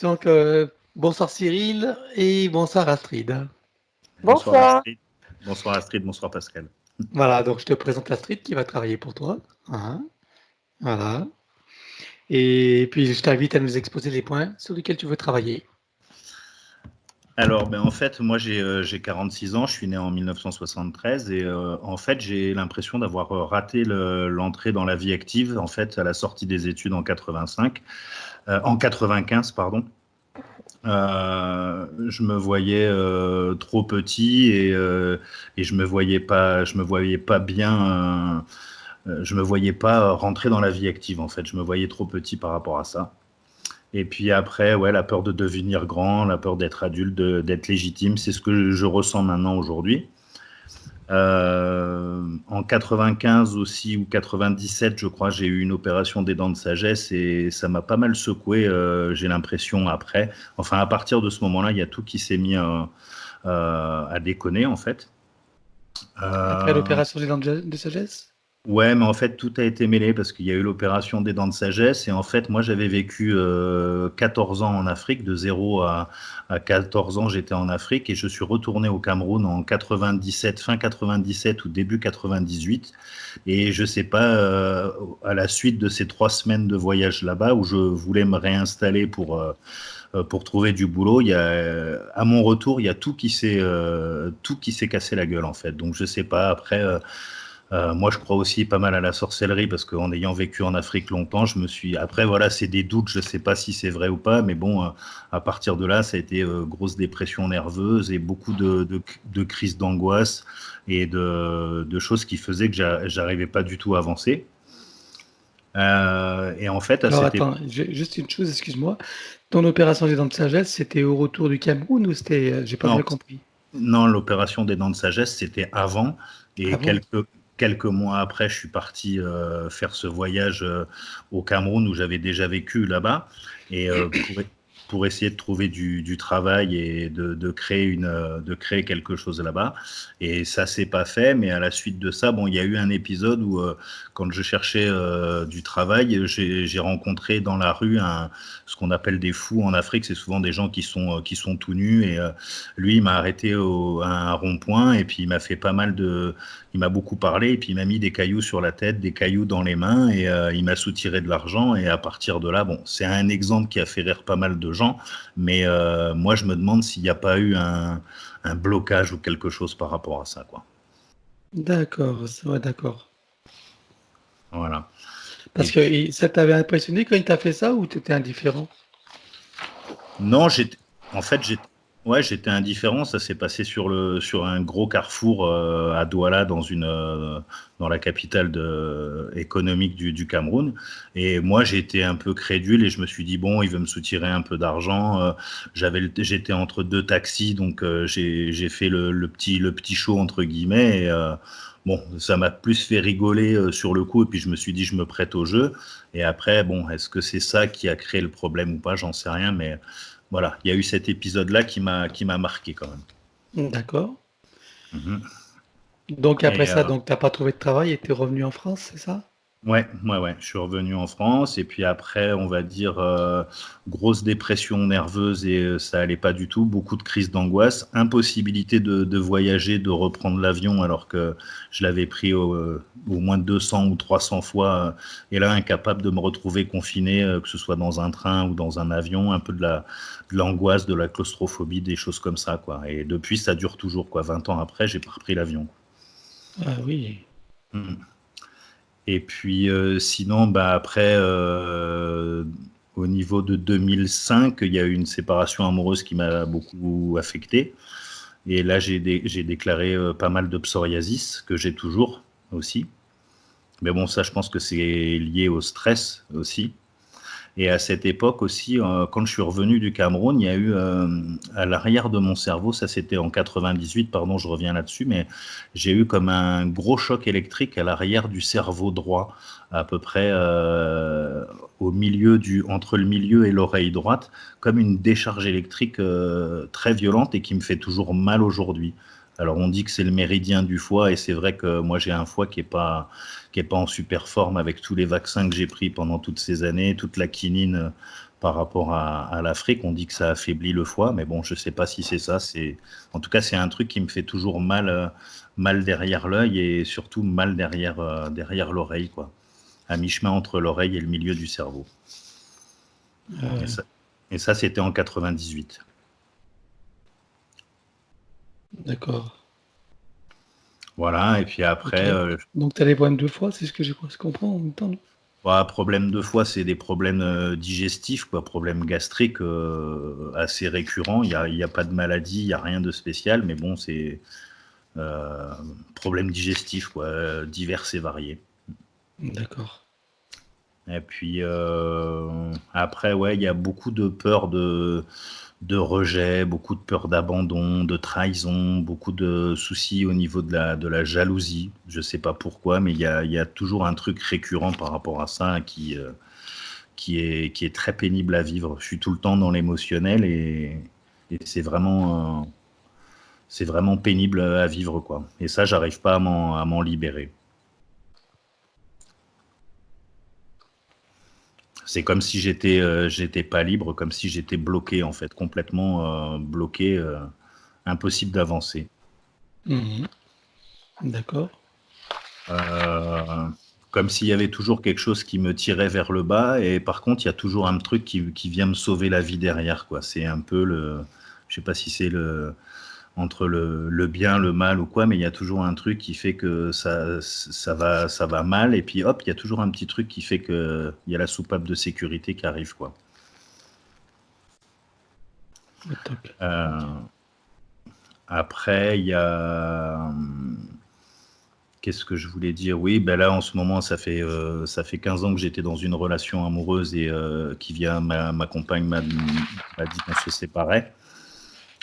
Donc, bonsoir Cyril et bonsoir Astrid. Bonsoir Bonsoir. Astrid. Bonsoir Astrid, bonsoir Pascal. Voilà, donc je te présente Astrid qui va travailler pour toi. Hein, voilà. Et puis je t'invite à nous exposer les points sur lesquels tu veux travailler. Alors, en fait, moi j'ai 46 ans, je suis né en 1973 et en fait j'ai l'impression d'avoir raté l'entrée dans la vie active en fait à la sortie des études en 95 pardon. Je me voyais trop petit et je me voyais pas bien. Je me voyais pas rentrer dans la vie active en fait. Je me voyais trop petit par rapport à ça. Et puis après, ouais, la peur de devenir grand, la peur d'être adulte, d'être légitime, c'est ce que je ressens maintenant aujourd'hui. En 95 aussi ou 97, je crois, j'ai eu une opération des dents de sagesse et ça m'a pas mal secoué. J'ai l'impression après, enfin à partir de ce moment-là, il y a tout qui s'est mis à déconner en fait. Après l'opération des dents de sagesse. Ouais, mais en fait, tout a été mêlé parce qu'il y a eu l'opération des dents de sagesse. Et en fait, moi, j'avais vécu 14 ans en Afrique. De 0 à 14 ans, j'étais en Afrique et je suis retourné au Cameroun en 97, fin 97 ou début 98. Et je sais pas, à la suite de ces 3 semaines de voyage là-bas où je voulais me réinstaller pour trouver du boulot, à mon retour, il y a tout qui s'est cassé la gueule en fait. Donc je sais pas. Après, moi, je crois aussi pas mal à la sorcellerie parce qu'en ayant vécu en Afrique longtemps, je me suis. Après, voilà, c'est des doutes. Je sais pas si c'est vrai ou pas, mais bon, à partir de là, ça a été grosse dépression nerveuse et beaucoup de crises d'angoisse et de choses qui faisaient que j'arrivais pas du tout à avancer. Et en fait, Alors attends, juste une chose, excuse-moi. Ton opération des dents de sagesse, c'était au retour du Cameroun ou c'était, j'ai pas non, bien compris. non, l'opération des dents de sagesse, c'était avant. Et Ah bon? quelques mois après, je suis parti faire ce voyage au Cameroun où j'avais déjà vécu là-bas. Et pour essayer de trouver du travail et de créer quelque chose là-bas. Et ça s'est pas fait, mais à la suite de ça, bon, il y a eu un épisode où quand je cherchais du travail, j'ai rencontré dans la rue ce qu'on appelle des fous en Afrique. C'est souvent des gens qui sont tout nus. Et lui, il m'a arrêté à un rond-point et puis il m'a beaucoup parlé et puis il m'a mis des cailloux sur la tête, des cailloux dans les mains et il m'a soutiré de l'argent. Et à partir de là, bon, c'est un exemple qui a fait rire pas mal de gens, mais moi je me demande s'il n'y a pas eu un blocage ou quelque chose par rapport à ça, quoi. D'accord, ouais, d'accord. Voilà. Parce que ça t'avait impressionné quand il t'a fait ça ou t'étais indifférent? Non, j'étais indifférent. Ça s'est passé sur un gros carrefour à Douala, dans la capitale économique du Cameroun. Et moi, j'ai été un peu crédule et je me suis dit bon, il veut me soutirer un peu d'argent. J'étais entre deux taxis, donc j'ai fait le petit show entre guillemets. Et, bon, ça m'a plus fait rigoler sur le coup. Et puis je me suis dit je me prête au jeu. Et après, bon, est-ce que c'est ça qui a créé le problème ou pas? J'en sais rien, mais voilà, il y a eu cet épisode-là qui m'a marqué quand même. D'accord. Mhm. Donc après Et ça, donc t'as pas trouvé de travail et t'es revenu en France, c'est ça? ouais, je suis revenu en France et puis après, on va dire grosse dépression nerveuse et ça allait pas du tout, beaucoup de crises d'angoisse, impossibilité de voyager, de reprendre l'avion alors que je l'avais pris au moins 200 ou 300 fois et là incapable de me retrouver confiné, que ce soit dans un train ou dans un avion, un peu de l'angoisse, de la claustrophobie, des choses comme ça, quoi. Et depuis, ça dure toujours, quoi. 20 ans après, j'ai pas repris l'avion. Ah oui. Mmh. Et puis sinon, après, au niveau de 2005, il y a eu une séparation amoureuse qui m'a beaucoup affecté. Et là, j'ai déclaré pas mal de psoriasis, que j'ai toujours aussi. Mais bon, ça, je pense que c'est lié au stress aussi. Et à cette époque aussi, quand je suis revenu du Cameroun, il y a eu à l'arrière de mon cerveau, ça c'était en 98, pardon, je reviens là-dessus, mais j'ai eu comme un gros choc électrique à l'arrière du cerveau droit, à peu près entre le milieu et l'oreille droite, comme une décharge électrique très violente et qui me fait toujours mal aujourd'hui. Alors on dit que c'est le méridien du foie et c'est vrai que moi j'ai un foie qui est pas en super forme avec tous les vaccins que j'ai pris pendant toutes ces années, toute la quinine par rapport à l'Afrique. On dit que ça affaiblit le foie, mais bon, je sais pas si c'est ça. En tout cas, c'est un truc qui me fait toujours mal derrière l'œil et surtout mal derrière l'oreille, quoi. À mi-chemin entre l'oreille et le milieu du cerveau. Et ça, c'était en 98. D'accord. Voilà, et puis après, Donc, tu as les problèmes de foie, c'est ce que je comprends en même temps, non? problème de foie, c'est des problèmes digestifs, quoi, problèmes gastriques assez récurrents. Il y a pas de maladie, il n'y a rien de spécial, mais bon, c'est problèmes digestifs, quoi, divers et variés. D'accord. Et puis après, ouais, il y a beaucoup de peur de rejet, beaucoup de peur d'abandon, de trahison, beaucoup de soucis au niveau de la jalousie. Je ne sais pas pourquoi, mais il y a toujours un truc récurrent par rapport à ça qui est très pénible à vivre. Je suis tout le temps dans l'émotionnel et c'est vraiment pénible à vivre, quoi. Et ça, j'arrive pas à m'en libérer. C'est comme si j'étais pas libre, comme si j'étais bloqué, en fait, complètement bloqué, impossible d'avancer. Mhm. D'accord. Comme s'il y avait toujours quelque chose qui me tirait vers le bas, et par contre, il y a toujours un truc qui vient me sauver la vie derrière, quoi. C'est un peu je sais pas si c'est entre le bien, le mal ou quoi, mais il y a toujours un truc qui fait que ça va mal, et puis hop, il y a toujours un petit truc qui fait que il y a la soupape de sécurité qui arrive, quoi. Après, il y a qu'est-ce que je voulais dire? Oui, ben là, en ce moment, ça fait 15 ans que j'étais dans une relation amoureuse et ma compagne m'a dit qu'on se séparait.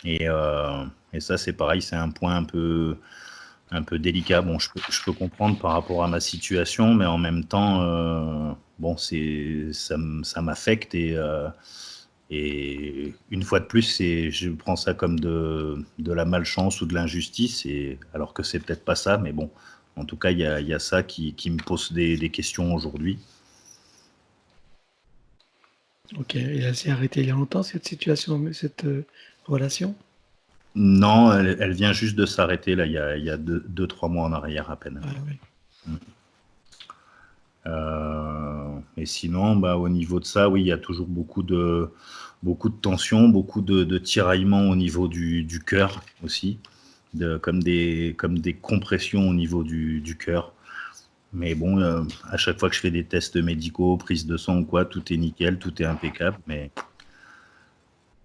Et ça, c'est pareil, c'est un point un peu délicat. Bon, je peux comprendre par rapport à ma situation, mais en même temps, bon, ça m'affecte et une fois de plus, je prends ça comme de la malchance ou de l'injustice, alors que c'est peut-être pas ça, mais bon, en tout cas, il y a ça qui me pose des questions aujourd'hui. Ok, et elle s'est arrêtée il y a longtemps, cette situation, cette relation? Non, elle vient juste de s'arrêter, là, il y a 2-3 mois en arrière à peine. Ah, oui. Et sinon, bah, au niveau de ça, oui, il y a toujours beaucoup de tensions, beaucoup de tiraillements au niveau du cœur aussi, comme des compressions au niveau du cœur. Mais bon, à chaque fois que je fais des tests médicaux, prise de sang ou quoi, tout est nickel, tout est impeccable. Mais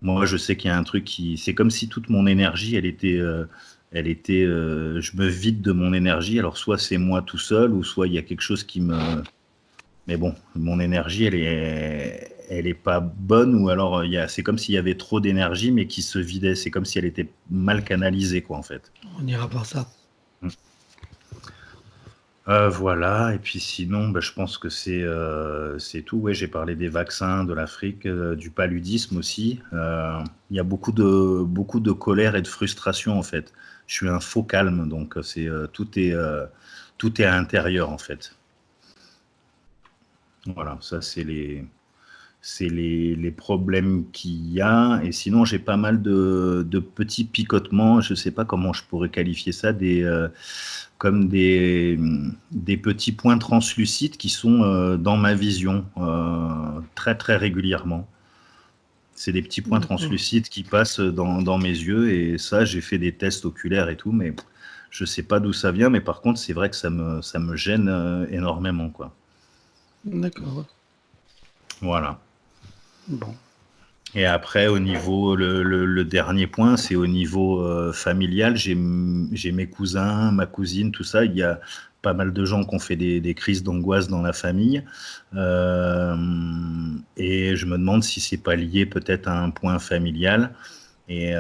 moi, je sais qu'il y a un truc c'est comme si toute mon énergie, je me vide de mon énergie. Alors soit c'est moi tout seul, ou soit il y a quelque chose qui me. Mais bon, mon énergie, elle est pas bonne, ou alors c'est comme s'il y avait trop d'énergie, mais qui se vidait. C'est comme si elle était mal canalisée, quoi, en fait. On ira voir ça. Voilà, et puis sinon, bah, je pense que c'est tout. Ouais, j'ai parlé des vaccins, de l'Afrique, du paludisme aussi. Il y a beaucoup de colère et de frustration, en fait. Je suis un faux calme, donc tout est à l'intérieur, en fait. Voilà, ça c'est les problèmes qu'il y a. Et sinon, j'ai pas mal de petits picotements. Je sais pas comment je pourrais qualifier ça, comme des petits points translucides qui sont dans ma vision très très régulièrement. C'est des petits points translucides qui passent dans mes yeux, et ça, j'ai fait des tests oculaires et tout, mais je sais pas d'où ça vient. Mais par contre, c'est vrai que ça me gêne énormément, quoi. D'accord. Voilà. Bon. Et après, au niveau, le dernier point, c'est au niveau familial. J'ai mes cousins, ma cousine, tout ça. Il y a pas mal de gens qui ont fait des crises d'angoisse dans la famille. Et je me demande si c'est pas lié peut-être à un point familial. Et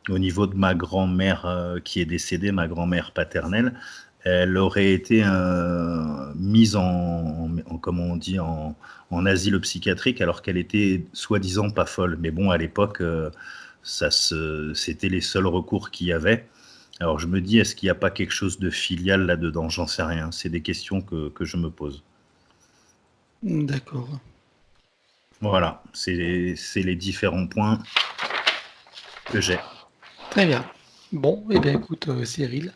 au niveau de ma grand-mère qui est décédée, ma grand-mère paternelle, elle aurait été mise comment on dit, en asile psychiatrique, alors qu'elle était soi-disant pas folle. Mais bon, à l'époque, c'était les seuls recours qu'il y avait. Alors je me dis, est-ce qu'il n'y a pas quelque chose de filial là-dedans? J'en sais rien. C'est des questions que je me pose. D'accord. Voilà, c'est les différents points que j'ai. Très bien. Bon, eh bien écoute, Cyril,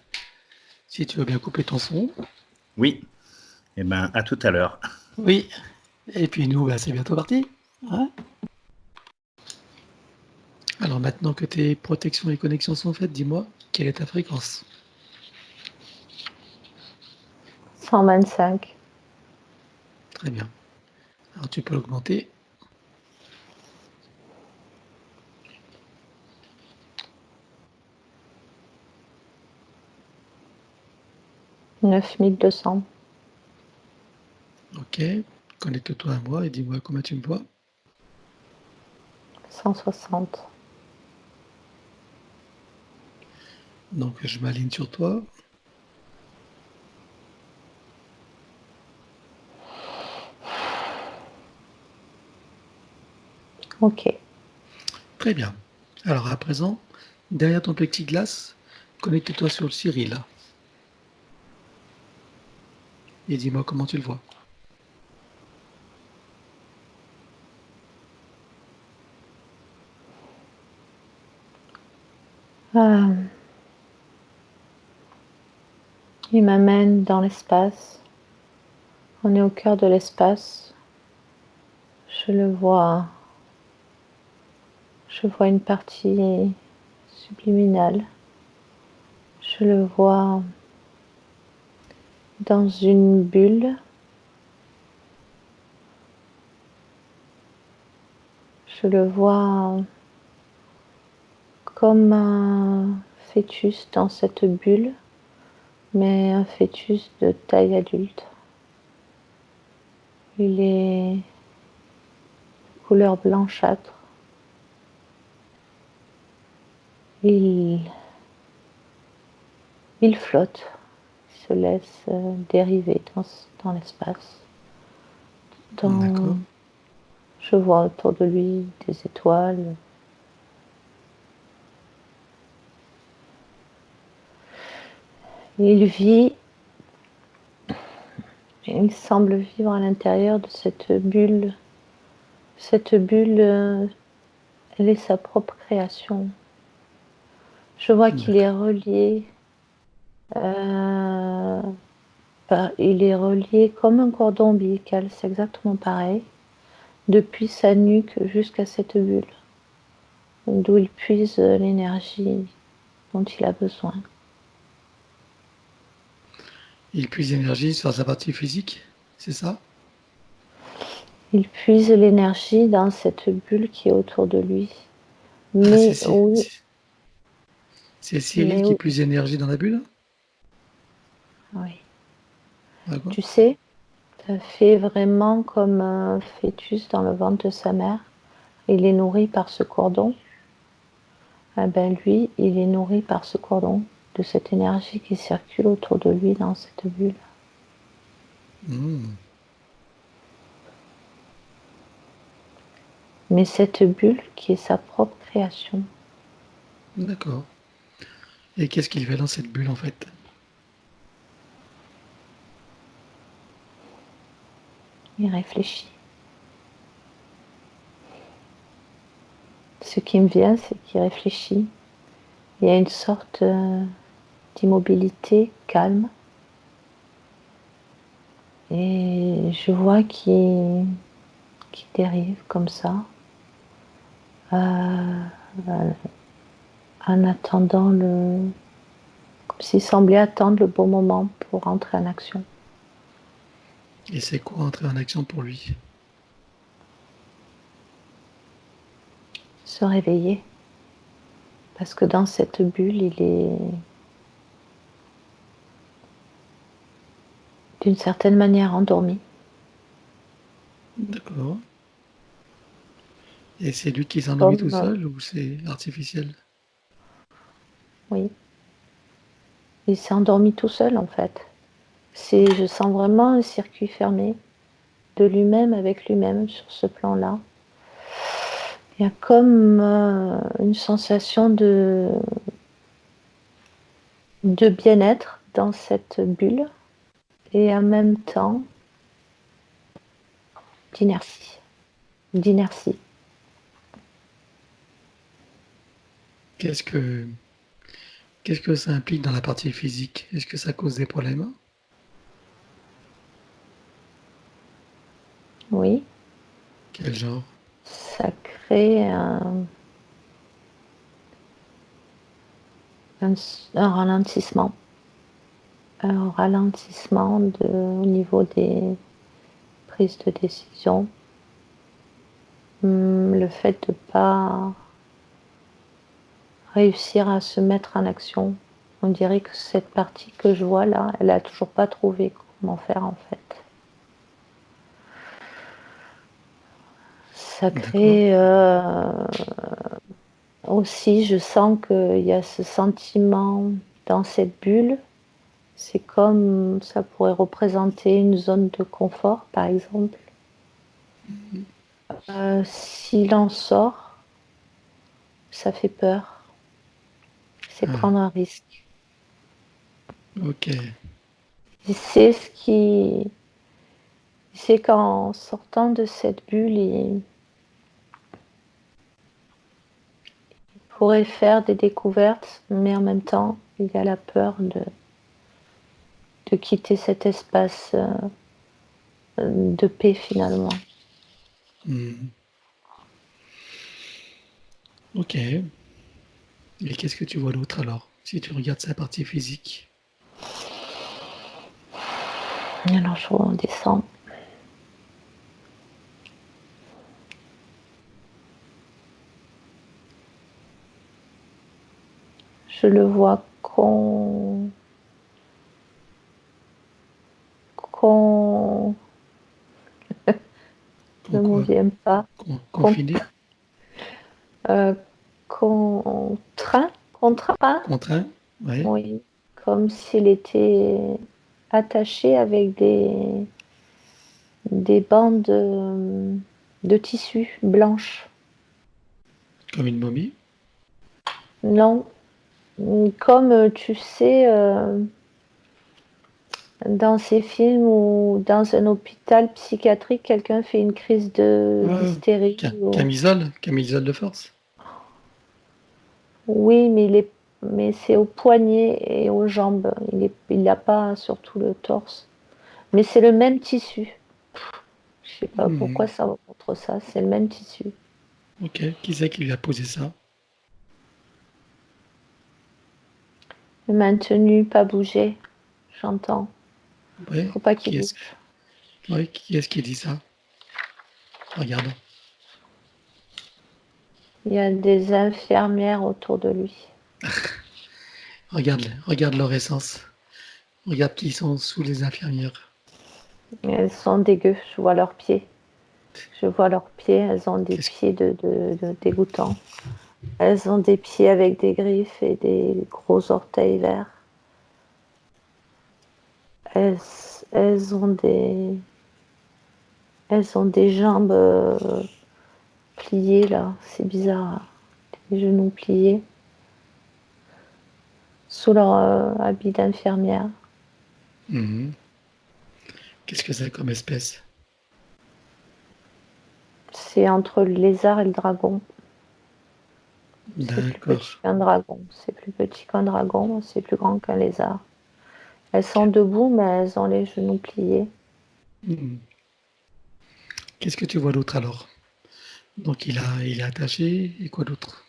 si tu veux bien couper ton son. Oui, et ben à tout à l'heure. Oui. Et puis nous, bah, c'est bientôt parti. Hein. Alors maintenant que tes protections et connexions sont faites, dis-moi, quelle est ta fréquence? 125. Très bien. Alors tu peux l'augmenter. 9200. Ok. Connecte-toi à moi et dis-moi comment tu me vois. 160. Donc je m'aligne sur toi. Ok. Très bien. Alors à présent, derrière ton plexiglas, connecte-toi sur le Cyril. Et dis-moi comment tu le vois. Il m'amène dans l'espace. On est au cœur de l'espace. Je le vois. Je vois une partie subliminale. Je le vois dans une bulle. Je le vois comme un fœtus dans cette bulle, mais un fœtus de taille adulte. Il est couleur blanchâtre. Il flotte, il se laisse dériver dans l'espace. D'accord. Je vois autour de lui des étoiles. Il vit, il semble vivre à l'intérieur de cette bulle. Cette bulle, elle est sa propre création. Je vois qu'il est relié. Il est relié comme un cordon ombilical, c'est exactement pareil, depuis sa nuque jusqu'à cette bulle, d'où il puise l'énergie dont il a besoin. Il puise l'énergie sur sa partie physique, c'est ça? Il puise l'énergie dans cette bulle qui est autour de lui. Ah, Mais oui, c'est Cyril qui puise l'énergie dans la bulle? oui. D'accord. Tu sais, ça fait vraiment comme un fœtus dans le ventre de sa mère. Il est nourri par ce cordon. Eh ben lui, il est nourri par ce cordon, de cette énergie qui circule autour de lui dans cette bulle. Mmh. Mais cette bulle qui est sa propre création. D'accord. Et qu'est-ce qu'il fait dans cette bulle en fait? Il réfléchit. Ce qui me vient, c'est qu'il réfléchit. Il y a une sorte d'immobilité calme. Et je vois qu'il dérive comme ça, en attendant comme s'il semblait attendre le bon moment pour entrer en action. Et c'est quoi entrer en action pour lui? Se réveiller. Parce que dans cette bulle, il est d'une certaine manière endormi. D'accord. Et c'est lui qui s'endormit tout Comme, seul ou c'est artificiel? oui, il s'est endormi tout seul en fait. Je sens vraiment un circuit fermé de lui-même avec lui-même sur ce plan-là. Il y a comme une sensation de bien-être dans cette bulle et en même temps d'inertie. d'inertie. Qu'est-ce que qu'est-ce que ça implique dans la partie physique? Est-ce que ça cause des problèmes? Oui, Quel genre? ça crée un ralentissement. Un ralentissement au niveau des prises de décision. Le fait de ne pas réussir à se mettre en action. On dirait que cette partie que je vois là, elle n'a toujours pas trouvé comment faire en fait. Ça D'accord. crée aussi, je sens qu'il y a ce sentiment dans cette bulle. C'est comme ça pourrait représenter une zone de confort, par exemple. S'il en sort, ça fait peur. C'est Ah, prendre un risque. ok. C'est ce qui, c'est qu'en sortant de cette bulle, il pourrait faire des découvertes, mais en même temps, il y a la peur de quitter cet espace de paix finalement. Hmm. Ok. Et qu'est-ce que tu vois d'autre alors, si tu regardes sa partie physique? Alors je redescends. Je le vois le mot Pourquoi? vient pas. Con, Confiné? euh, contraint, Contraint? Ouais. oui, comme s'il était attaché avec des bandes de tissu blanches. Comme une momie? Non, comme tu sais, dans ces films où dans un hôpital psychiatrique, quelqu'un fait une crise Ah, d'hystérie. camisole? Camisole de force? Oui, mais c'est aux poignets et aux jambes. Il l'a pas sur tout le torse. Mais c'est le même tissu. Je sais pas pourquoi Hmm. ça montre ça. C'est le même tissu. Ok. Qui c'est qui lui a posé ça? Maintenu, pas bougé. J'entends. Ouais. Faut pas qu'il Qui est-ce bouge. ouais, qui est-ce qui dit ça? Regardons. Il y a des infirmières autour de lui. Regarde leur essence. Regarde qui sont sous les infirmières. Elles sont dégueu. Je vois leurs pieds. Je vois leurs pieds. Elles ont des Qu'est-ce pieds de dégoûtants. Elles ont des pieds avec des griffes et des gros orteils verts. Elles, elles ont des Elles ont des jambes pliées là, c'est bizarre. Les genoux pliés sous leur habit d'infirmière. Mhm. Qu'est-ce que c'est comme espèce? C'est entre le lézard et le dragon. C'est plus D'accord. petit qu'un dragon. C'est plus petit qu'un dragon, c'est plus grand qu'un lézard. Elles sont debout, mais elles ont les genoux pliés. Mhm. Qu'est-ce que tu vois d'autre alors? Donc il est attaché et quoi d'autre?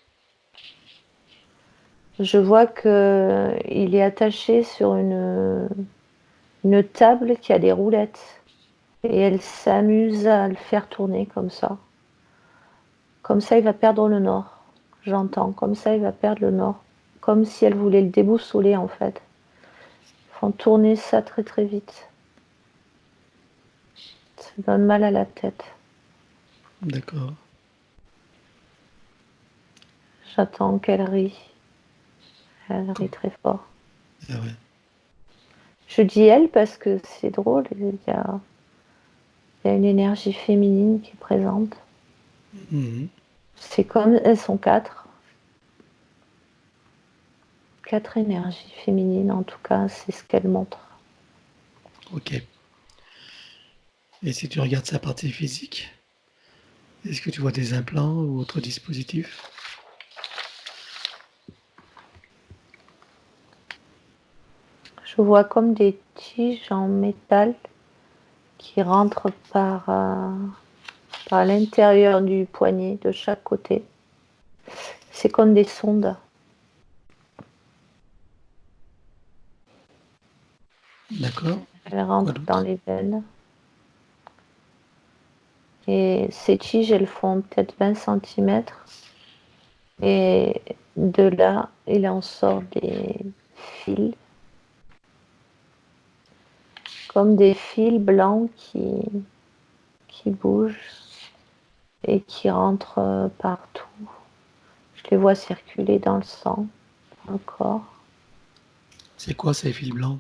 Je vois que il est attaché sur une table qui a des roulettes. Et elle s'amuse à le faire tourner comme ça. Comme ça, il va perdre le nord. J'entends. Comme ça, il va perdre le nord. Comme si elle voulait le déboussoler, en fait. Ils font tourner ça très très vite. Ça donne mal à la tête. D'accord. J'attends qu'elle rit. Elle rit Comme- très fort. Ah ouais. Je dis elle parce que c'est drôle. Il y a une énergie féminine qui est présente. Mhm. C'est comme elles sont quatre. Quatre énergies féminines, en tout cas, c'est ce qu'elle montre. Ok. Et si tu regardes sa partie physique? Est-ce que tu vois des implants ou autres dispositifs? Je vois comme des tiges en métal qui rentrent par l'intérieur du poignet de chaque côté. C'est comme des sondes. D'accord. Elles Quoi rentrent dans d'autre? les veines. Et ces tiges, elles font peut-être 20 centimètres. Et de là, il en sort des fils, comme des fils blancs qui bougent et qui rentrent partout. Je les vois circuler dans le sang, dans le corps. C'est quoi ces fils blancs?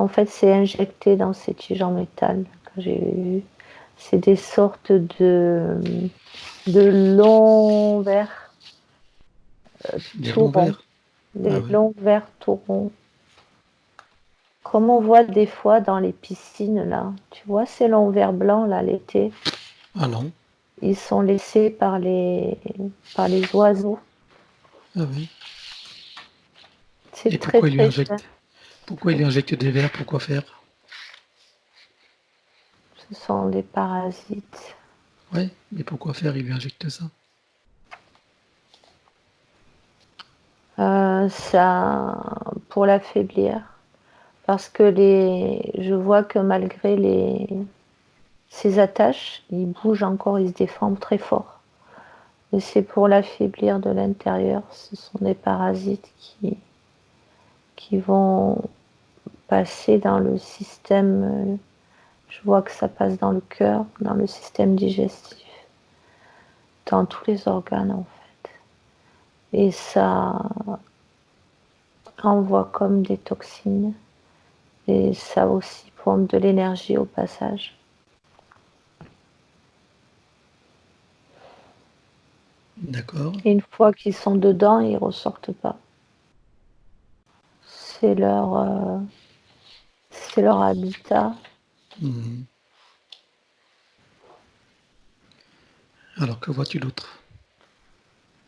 En fait, c'est injecté dans ces tiges en métal que j'ai vu. C'est des sortes de longs vers Des tout longs ronds. verres? Ah Des ouais. longs vers tout ronds. Comme on voit des fois dans les piscines, là. Tu vois ces longs vers blancs, là, l'été? Ah non. Ils sont laissés par les oiseaux. Ah oui. Et C'est très, pourquoi il lui très fin. injecte? Pourquoi il lui injecte des verres? Pourquoi faire? Ce sont des parasites. Ouais, mais pourquoi faire? Il lui injecte ça. Ça, pour l'affaiblir. Parce que je vois que malgré ces attaches, ils bougent encore, ils se déforment très fort. Et c'est pour l'affaiblir de l'intérieur. Ce sont des parasites qui vont passer dans le système. Je vois que ça passe dans le cœur, dans le système digestif, dans tous les organes en fait. Et ça envoie comme des toxines. Et ça aussi pompe de l'énergie au passage. D'accord. Et une fois qu'ils sont dedans, ils ne ressortent pas. C'est leur habitat. Mhm. Alors que vois-tu d'autre?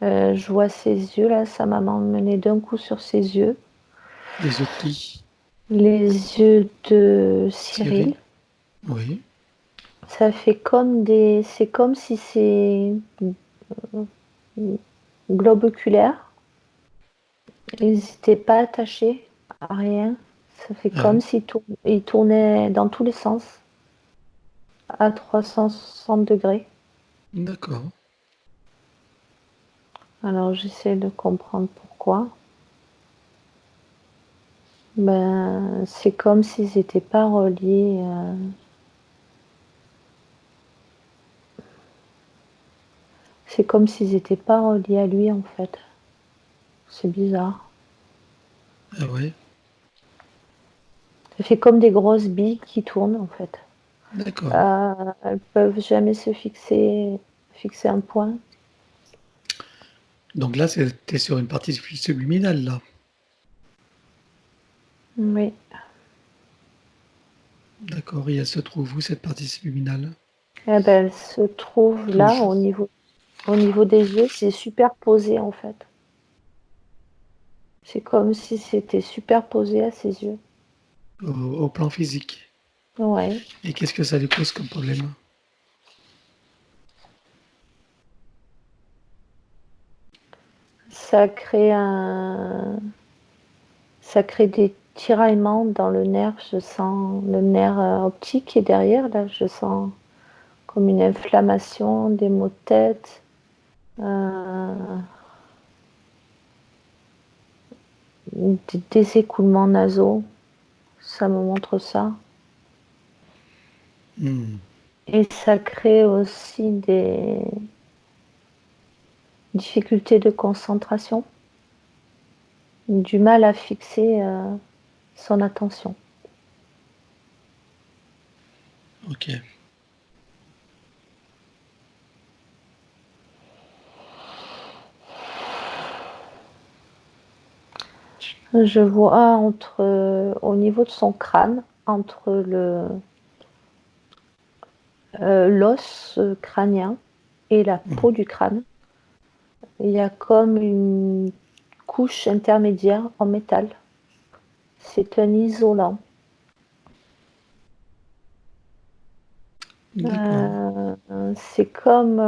Je vois ses yeux là, ça m'a emmené d'un coup sur ses yeux. Les yeux de qui? Les yeux de Cyril. Cyril? Oui. Ça fait c'est comme si c'est globe oculaire. Ils n'étaient pas attachés à rien. Ça fait Ah oui. comme s'ils tournaient dans tous les sens à 360 degrés. D'accord. Alors j'essaie de comprendre pourquoi. Ben, c'est comme s'ils n'étaient pas reliés. C'est comme s'ils n'étaient pas reliés à lui en fait. C'est bizarre. Ah ouais. Ça fait comme des grosses billes qui tournent en fait. D'accord. Elles peuvent jamais fixer un point. Donc là, t'es sur une partie subliminale, là. Oui. D'accord. Et elle se trouve où, cette partie subliminale? Eh ben, elle se trouve là Toujours au niveau des yeux. C'est superposé en fait. C'est comme si c'était superposé à ses yeux. au plan physique. Ouais. Et qu'est-ce que ça lui pose comme problème? Ça crée ça crée des tiraillements dans le nerf. Je sens le nerf optique qui est derrière. Là, je sens comme une inflammation, des maux de tête, euh, des écoulements nasaux. Ça me montre ça. Hmm. Et ça crée aussi des difficultés de concentration, du mal à fixer son attention. Ok. Je vois au niveau de son crâne, l'os crânien et la peau du crâne. Il y a comme une couche intermédiaire en métal. C'est un isolant. D'accord. C'est comme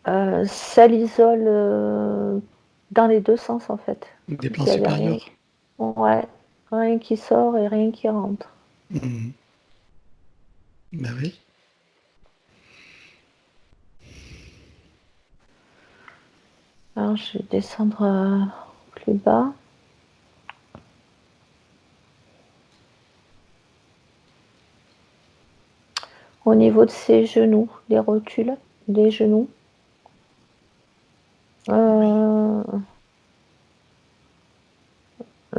ça l'isole dans les deux sens en fait. Des Comme plans s'il y avait rien. supérieurs. Ouais, rien qui sort et rien qui rentre. Mhm. Bah oui. Alors je vais descendre plus bas. Au niveau de ses genoux, les rotules des genoux.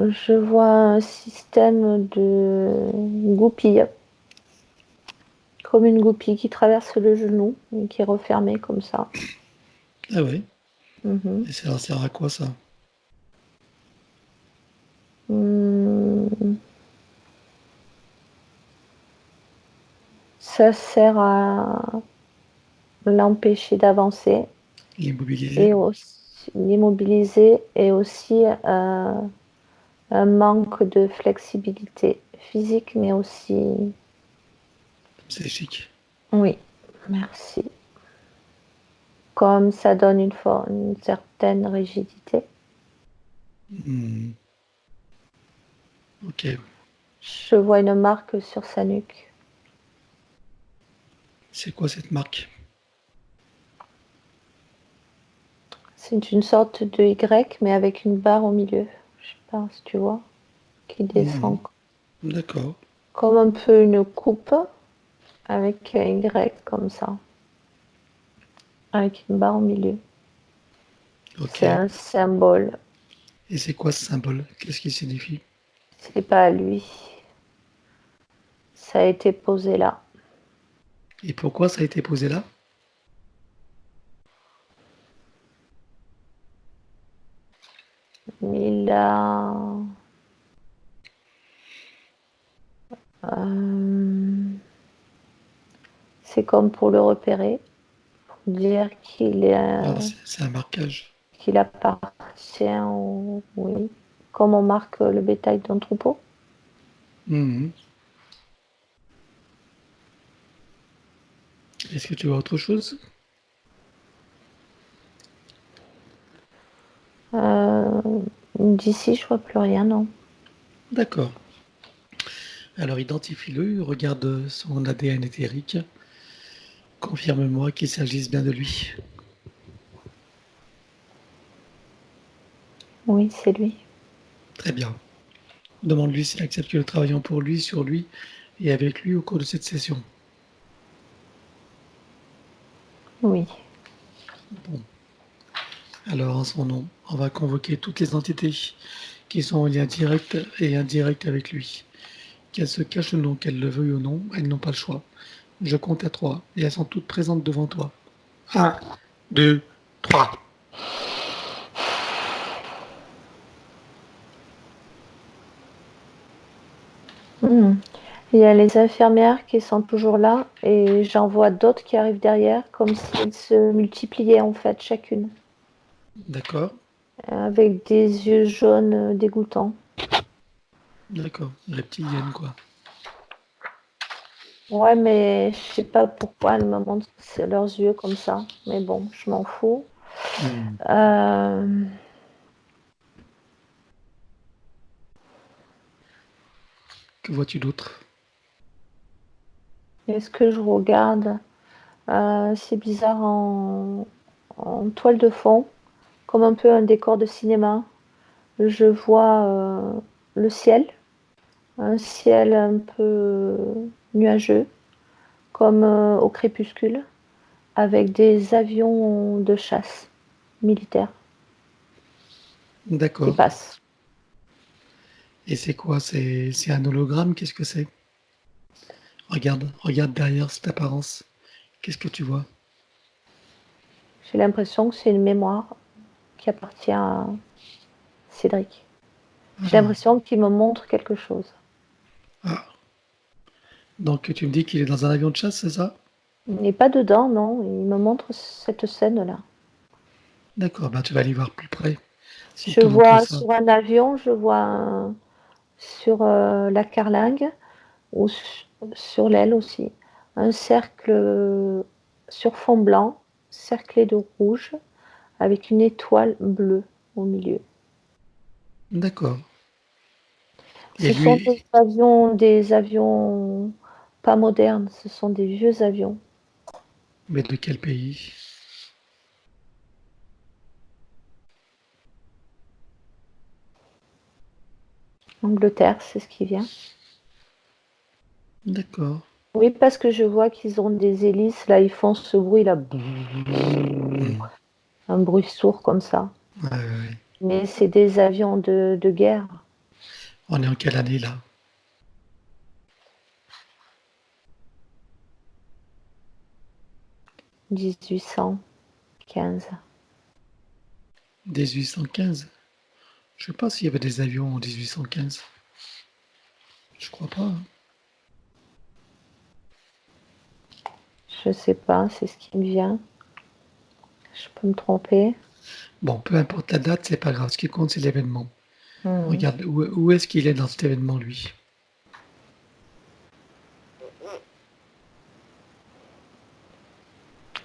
Je vois un système de goupilles, comme une goupille qui traverse le genou et qui est refermée comme ça. Ah ouais. Mhm. Et ça sert à quoi ça? Ça sert à l'empêcher d'avancer L'immobiliser. et aussi l'immobiliser et aussi un manque de flexibilité physique, mais aussi... C'est chic. Oui, merci. Comme ça donne une certaine rigidité. Mhm. Ok. Je vois une marque sur sa nuque. C'est quoi cette marque? C'est une sorte de Y, mais avec une barre au milieu. Je sais pas si tu vois, qui descend. Mhm. D'accord. Comme un peu une coupe avec un Y comme ça, avec une barre au milieu. Ok. C'est un symbole. Et c'est quoi ce symbole? Qu'est-ce qu'il signifie? C'est pas lui. Ça a été posé là. Et pourquoi ça a été posé là? Il a. C'est comme pour le repérer, pour dire Alors, c'est un marquage. qu'il appartient au. Oui. Comme on marque le bétail d'un troupeau. Mhm. Est-ce que tu vois autre chose? D'ici, je vois plus rien, non. D'accord. Alors identifie-le, regarde son ADN éthérique. Confirme-moi qu'il s'agisse bien de lui. Oui, c'est lui. Très bien. Demande-lui s'il accepte que nous travaillions pour lui, sur lui et avec lui au cours de cette session. Oui. Bon. Alors, en son nom, on va convoquer toutes les entités qui sont en lien direct et indirect avec lui. Qu'elles se cachent ou non, qu'elles le veuillent ou non, elles n'ont pas le choix. Je compte à 3 et elles sont toutes présentes devant toi. 1, 2, 3. Hmm. Il y a les infirmières qui sont toujours là et j'en vois d'autres qui arrivent derrière, comme si elles se multipliaient en fait, chacune, D'accord, avec des yeux jaunes dégoûtants. d'accord. Reptilienne, quoi. Ouais, mais je sais pas pourquoi elles me montrent leurs yeux comme ça, mais bon, je m'en fous. Hmm. Euh, Que vois-tu d'autre? Est-ce que je regarde c'est bizarre en toile de fond, comme un peu un décor de cinéma. Je vois le ciel, un ciel un peu nuageux, comme au crépuscule, avec des avions de chasse militaires qui D'accord. passent. Et c'est quoi? C'est un hologramme? Qu'est-ce que c'est? Regarde derrière cette apparence. Qu'est-ce que tu vois? J'ai l'impression que c'est une mémoire qui appartient à Cédric. J'ai Ah, l'impression qu'il me montre quelque chose. Ah, donc tu me dis qu'il est dans un avion de chasse, c'est ça? Il n'est pas dedans, non. Il me montre cette scène-là. D'accord, tu vas aller voir plus près s'il Je te montre vois ça. sur un avion, je vois sur la carlingue ou sur l'aile aussi, un cercle sur fond blanc, cerclé de rouge, avec une étoile bleue au milieu. D'accord. Et Ce sont lui, des avions pas modernes, ce sont des vieux avions. mais de quel pays? Angleterre, c'est ce qui vient. D'accord. Oui, parce que je vois qu'ils ont des hélices, là, ils font ce bruit là, Hmm. un bruit sourd comme ça. Ouais, ouais, ouais. Mais c'est des avions de guerre. On est en quelle année là? 1815. 1815? Je sais pas s'il y avait des avions en 1815. Je crois pas, hein. Je sais pas, c'est ce qui me vient. Je peux me tromper. Bon, peu importe la date, c'est pas grave. Ce qui compte, c'est l'événement. Hmm. Regarde, où est-ce qu'il est dans cet événement, lui?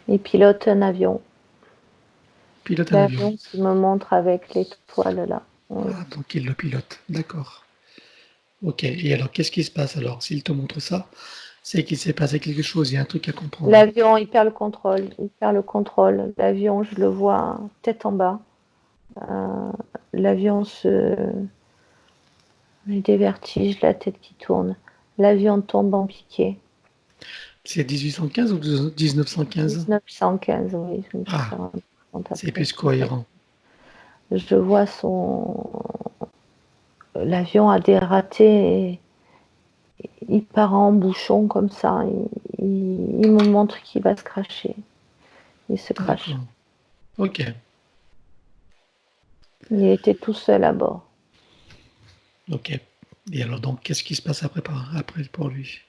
Il pilote un avion. Pilote un avion. L'avion qui me montre avec l'étoile là. Oui. Ah, donc il le pilote. D'accord. Ok. Et alors, qu'est-ce qui se passe alors? S'il te montre ça, c'est qu'il s'est passé quelque chose. Il y a un truc à comprendre. L'avion, il perd le contrôle. Il perd le contrôle. L'avion, je le vois tête en bas. Euh, L'avion se. J'ai des vertiges, la tête qui tourne. L'avion tombe en piqué. C'est 1815 ou 1915? 1915, oui, je me suis Ah, rendu compte c'est après. plus cohérent. Je vois l'avion a dératé et il part en bouchon comme ça. Il me montre qu'il va se cracher. Il se crache. D'accord. Ok. Il était tout seul à bord. Ok. Et alors, donc, qu'est-ce qui se passe après pour lui?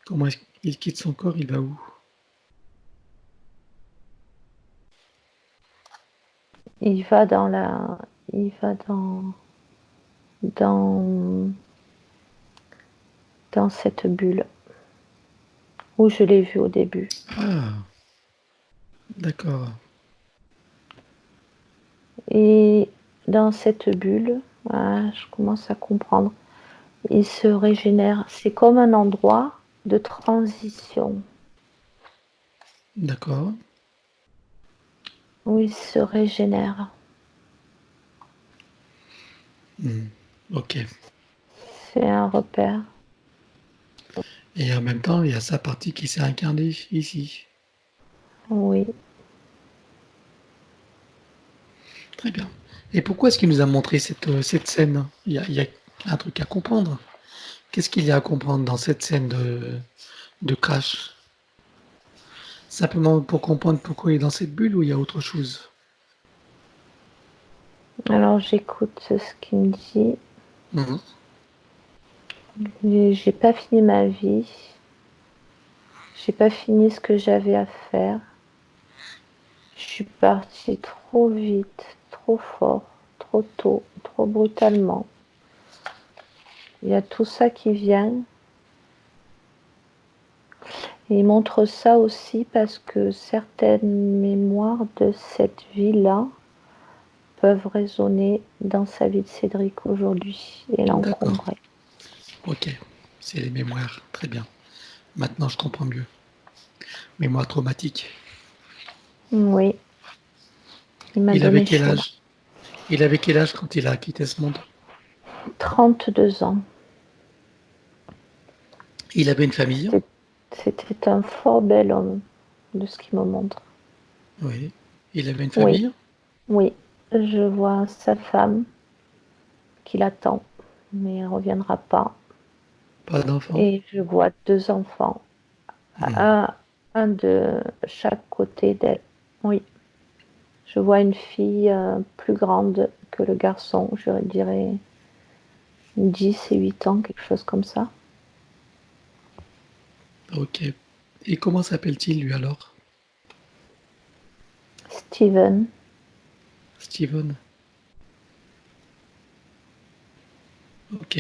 Comment est-ce qu'il quitte son corps? Il va où? Il va dans la. Il va dans, dans cette bulle où je l'ai vu au début. Ah, d'accord. Et dans cette bulle, je commence à comprendre. Il se régénère. C'est comme un endroit de transition D'accord. où il se régénère. Ok. C'est un repère. Et en même temps, il y a sa partie qui s'est incarnée ici. Oui. Très bien. Et pourquoi est-ce qu'il nous a montré cette scène? Il y a un truc à comprendre. Qu'est-ce qu'il y a à comprendre dans cette scène de crash? Simplement pour comprendre pourquoi il est dans cette bulle ou il y a autre chose? Alors j'écoute ce qu'il me dit. Mhm. J'ai pas fini ma vie. J'ai pas fini ce que j'avais à faire. Je suis partie trop vite, trop fort, trop tôt, trop brutalement. Il y a tout ça qui vient. Et il montre ça aussi parce que certaines mémoires de cette vie-là peuvent résonner dans sa vie de Cédric aujourd'hui et D'accord. l'encombrer. Ok. C'est les mémoires. Très bien. Maintenant, je comprends mieux. Mémoire traumatique. Oui, il m'a Il avait donné quel chaud là. âge? Il avait quel âge quand il a quitté ce monde? 32 ans. Il avait une famille? C'était un fort bel homme, de ce qu'il me montre. Oui. Il avait une Oui, famille? oui. Je vois sa femme qui l'attend, mais elle ne reviendra pas. Pas d'enfant? Et je vois deux enfants, un de chaque côté d'elle. Oui. Je vois une fille plus grande que le garçon, je dirais 10 et 8 ans, quelque chose comme ça. Ok. Et comment s'appelle-t-il lui alors? Steven. Steven. Ok.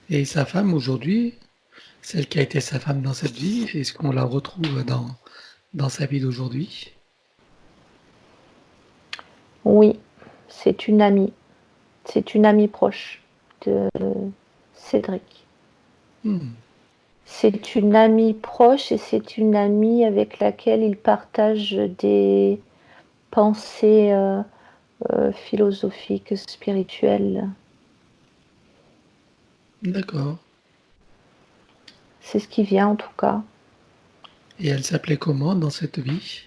Et sa femme aujourd'hui, celle qui a été sa femme dans cette vie, est-ce qu'on la retrouve dans sa vie d'aujourd'hui? Oui, c'est une amie. C'est une amie proche de Cédric. Hmm. C'est une amie proche et c'est une amie avec laquelle il partage des pensées philosophiques, spirituelles. D'accord. C'est ce qui vient en tout cas. Et elle s'appelait comment dans cette vie?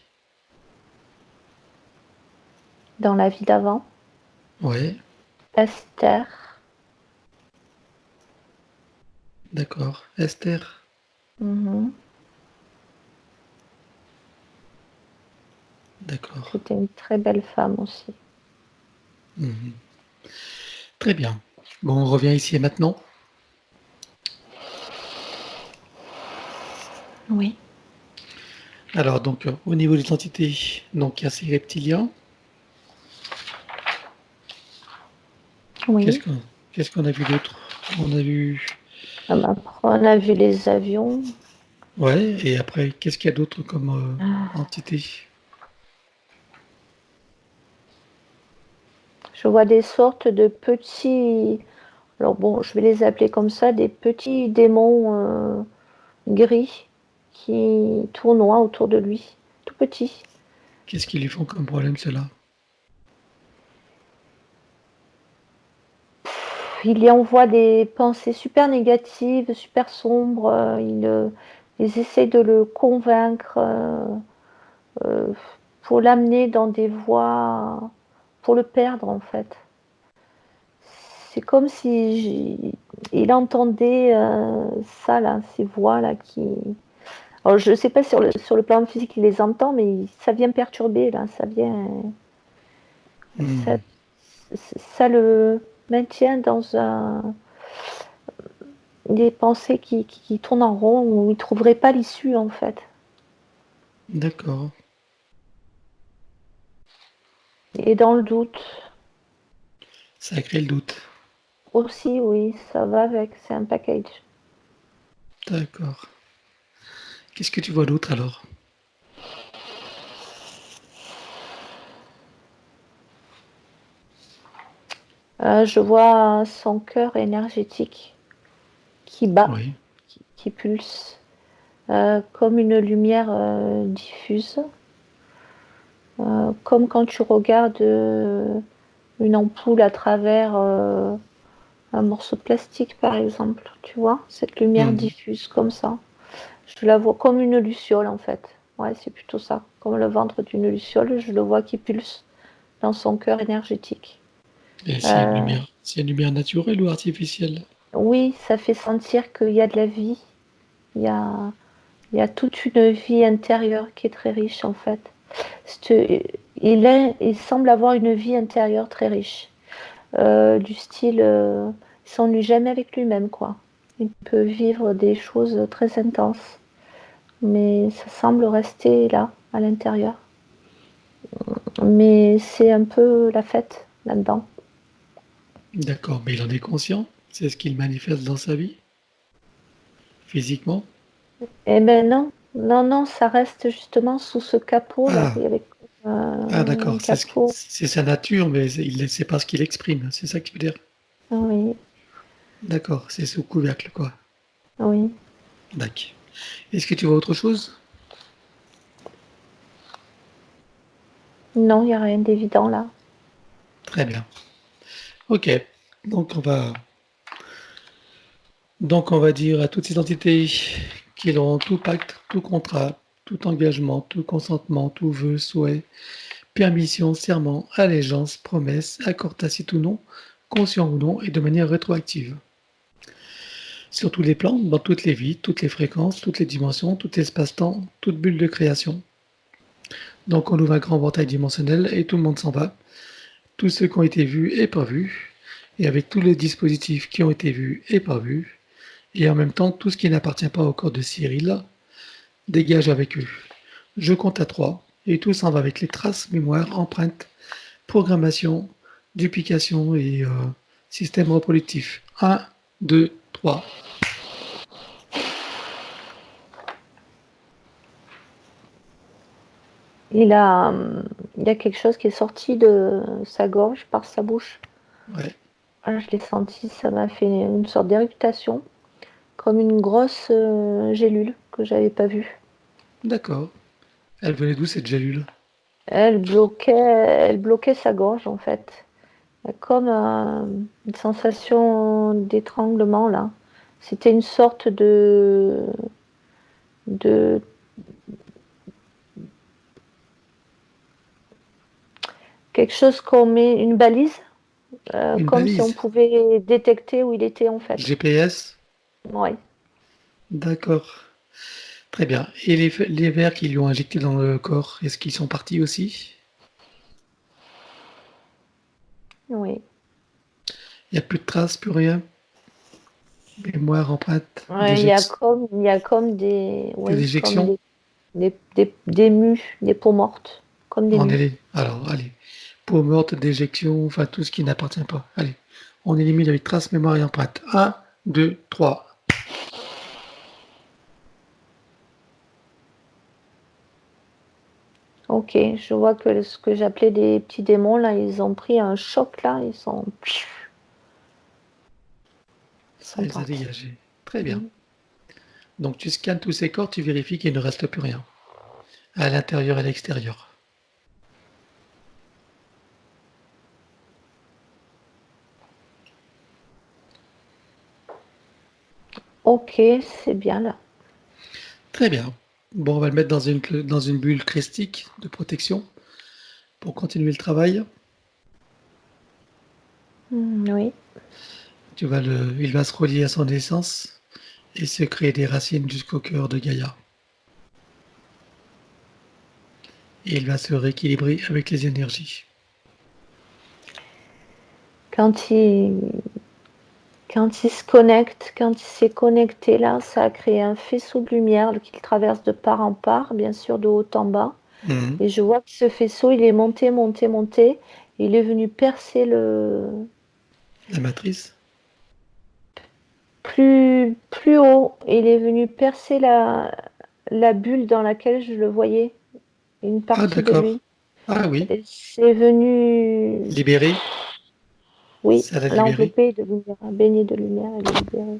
Dans la vie d'avant, Ouais, Esther. d'accord. Esther. Mhm. D'accord. C'était une très belle femme aussi. Mhm. Très bien. Bon, on revient ici et maintenant. Oui. Alors, donc, au niveau des entités, donc il y a ces reptiliens. Qu'est-ce Oui. qu'on qu'est-ce qu'on a vu d'autre? On a vu. Après, on a vu les avions. Ouais, et après, qu'est-ce qu'il y a d'autre comme Ah, entité? je vois des sortes de petits. Alors bon, je vais les appeler comme ça, des petits démons gris qui tournoient autour de lui, tout petits. Qu'est-ce qu'ils lui font comme problème, cela? Il y envoie des pensées super négatives, super sombres. Ils essayent de le convaincre euh, pour l'amener dans des voies, pour le perdre en fait. C'est comme si il entendait ça là, ces voix là qui. Alors je ne sais pas sur le plan physique il les entend, mais ça vient perturber là, ça vient, ça, Hmm. ça le maintient dans des pensées qui tournent en rond où il ne trouverait pas l'issue en fait. D'accord. Et dans le doute Ça crée le doute. aussi, oui, ça va avec, c'est un package. D'accord. Qu'est-ce que tu vois d'autre alors? Je vois son cœur énergétique qui bat, Oui. qui pulse, comme une lumière diffuse, comme quand tu regardes une ampoule à travers un morceau de plastique, par exemple, tu vois, cette lumière Hmm. diffuse comme ça. Je la vois comme une luciole, en fait. Ouais, c'est plutôt ça. Comme le ventre d'une luciole, je le vois qui pulse dans son cœur énergétique. Et Euh, c'est une lumière naturelle ou artificielle? oui, ça fait sentir qu'il y a de la vie. Il y a, il y a toute une vie intérieure qui est très riche, en fait. Il semble avoir une vie intérieure très riche. Du style, il s'ennuie jamais avec lui-même, quoi. Il peut vivre des choses très intenses, mais ça semble rester là, à l'intérieur. Mais c'est un peu la fête là-dedans. D'accord, mais il en est conscient? C'est ce qu'il manifeste dans sa vie? Physiquement? Eh ben non, non, non, ça reste justement sous ce capot là. Il Ah, y avait ah un d'accord, capot. c'est sa nature, mais c'est pas ce qu'il exprime, c'est ça que tu veux dire? Oui, D'accord, c'est sous couvercle, quoi. oui. D'accord. Est-ce que tu vois autre chose? Non, il n'y a rien d'évident là. Très bien. Ok, donc on va dire à toutes ces entités qu'ils auront tout pacte, tout contrat, tout engagement, tout consentement, tout vœu, souhait, permission, serment, allégeance, promesse, accord tacite ou non, conscient ou non, et de manière rétroactive. Sur tous les plans, dans toutes les vies, toutes les fréquences, toutes les dimensions, tout espace-temps, toute bulle de création. Donc on ouvre un grand portail dimensionnel et tout le monde s'en va. Tous ceux qui ont été vus et pas vus, et avec tous les dispositifs qui ont été vus et pas vus, et en même temps tout ce qui n'appartient pas au corps de Cyril, dégage avec eux. Je compte à 3 et tout s'en va avec les traces, mémoire, empreintes, programmation, duplication et système reproductif. 1, 2, 3. Il a, il y a quelque chose qui est sorti de sa gorge par sa bouche. Ouais, Ah, je l'ai senti, ça m'a fait une sorte d'éruptation, comme une grosse gélule que j'avais pas vue. d'accord. Elle venait d'où cette gélule? Elle bloquait sa gorge en fait. Comme une sensation d'étranglement là. C'était une sorte de quelque chose qu'on met, une balise, Une comme si on balise? pouvait détecter où il était en fait. GPS? Ouais. D'accord. Très bien. Et les vers qui lui ont injecté dans le corps, est-ce qu'ils sont partis aussi? Oui. Il n'y a plus de traces, plus rien? Mémoire, empreinte, Ouais, il y a comme des, des oui, comme éjections? des mues, des peaux mortes, comme des mues. Alors, allez. Peau morte, déjection, enfin tout ce qui n'appartient pas. Allez. On élimine avec trace, mémoire et empreinte. 1, 2, 3. Ok, je vois que ce que j'appelais des petits démons là, ils ont pris un choc là, ils Ça sont les a partis. dégagés. Très bien. Mm. Donc tu scannes tous ces corps, tu vérifies qu'il ne reste plus rien. À l'intérieur et à l'extérieur. Ok, c'est bien là. Très bien. Bon, on va le mettre dans une bulle christique de protection pour continuer le travail. Oui. Il va se relier à son essence et se créer des racines jusqu'au cœur de Gaïa. Et il va se rééquilibrer avec les énergies. Quand il, quand il se connecte, quand il s'est connecté là, ça a créé un faisceau de lumière qu'il traverse de part en part, bien sûr de haut en bas. Mhm. Et je vois que ce faisceau, il est monté, monté, monté. Il est venu percer La matrice. plus haut. Il est venu percer la bulle dans laquelle je le voyais, une Ah, partie de d'accord. lui. Ah oui. Et c'est venu, Libéré. oui, Ça l'a libéré. l'envelopper de lumière, baigner de lumière et le libérer.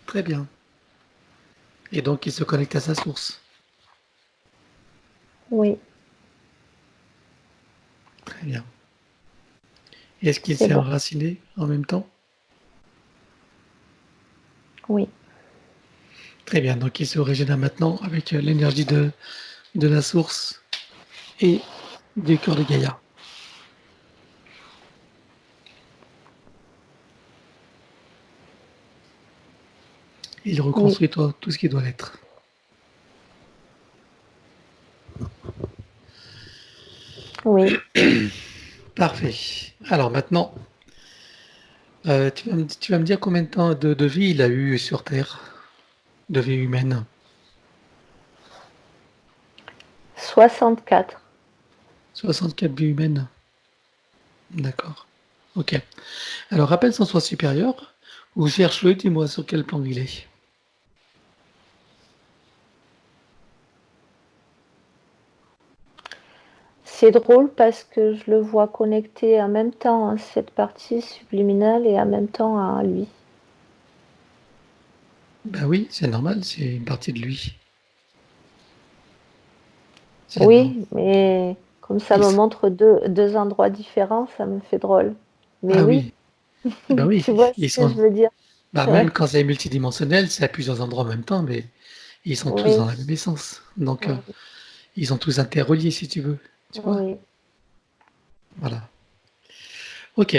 Très bien. Et donc il se connecte à sa source. Oui, Très bien. Est-ce qu'il c'est s'est bon. enraciné en même temps? Oui. Très bien. Donc il se régénère maintenant avec l'énergie de la source et du cœur de Gaïa. Il Oui, reconstruit tout ce qui doit l'être. oui. Parfait. Alors maintenant, tu vas me dire combien de temps de vie il a eu sur Terre, de vie humaine. 64. 64 vies humaines. D'accord. Ok. Alors rappelle son soi supérieur, ou cherche-le, dis-moi sur quel plan il est. C'est drôle parce que je le vois connecté en même temps à cette partie subliminale et en même temps à lui. Ben oui, c'est normal, c'est une partie de lui. C'est normal. Oui, mais comme ça Il me s- montre deux endroits différents, ça me fait drôle. Mais Ah oui, oui, ben oui, tu vois ce ils que je sont. veux dire. Bah Ouais, même quand c'est multidimensionnel, c'est à plusieurs endroits en même temps, mais ils sont tous oui, dans la même essence. Donc oui, ils sont tous interreliés si tu veux. Tu vois? oui. Voilà. Ok.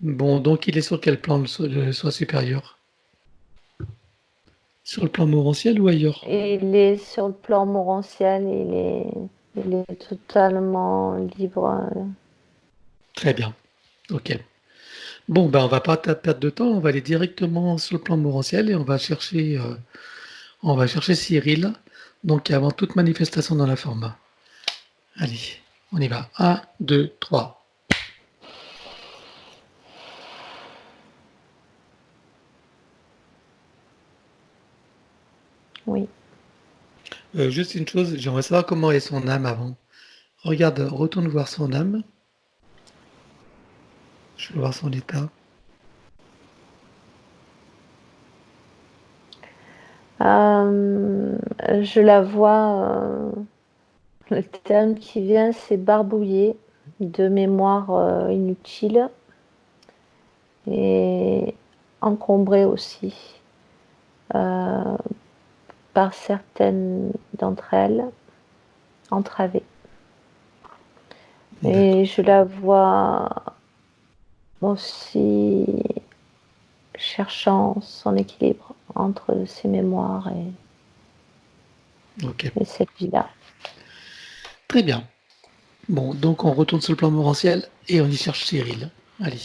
Bon, donc il est sur quel plan le soi supérieur? Sur le plan morantiel ou ailleurs? Et il est sur le plan morantiel, il est totalement libre. Très bien. Ok. Bon, ben, on va pas perdre de temps, on va aller directement sur le plan morantiel et on va chercher Cyril, donc avant toute manifestation dans la forme. Allez, on y va. 1, 2, 3. Oui. Juste une chose, j'aimerais savoir comment est son âme avant. Regarde, retourne voir son âme. Je veux voir son état. Je la vois, le terme qui vient, c'est barbouillée, de mémoire inutile et encombrée aussi par certaines d'entre elles, entravées. D'accord. Et je la vois aussi cherchant son équilibre entre ses mémoires Ok, et cette vie-là. très bien. Bon, donc on retourne sur le plan morantiel et on y cherche Cyril. Allez.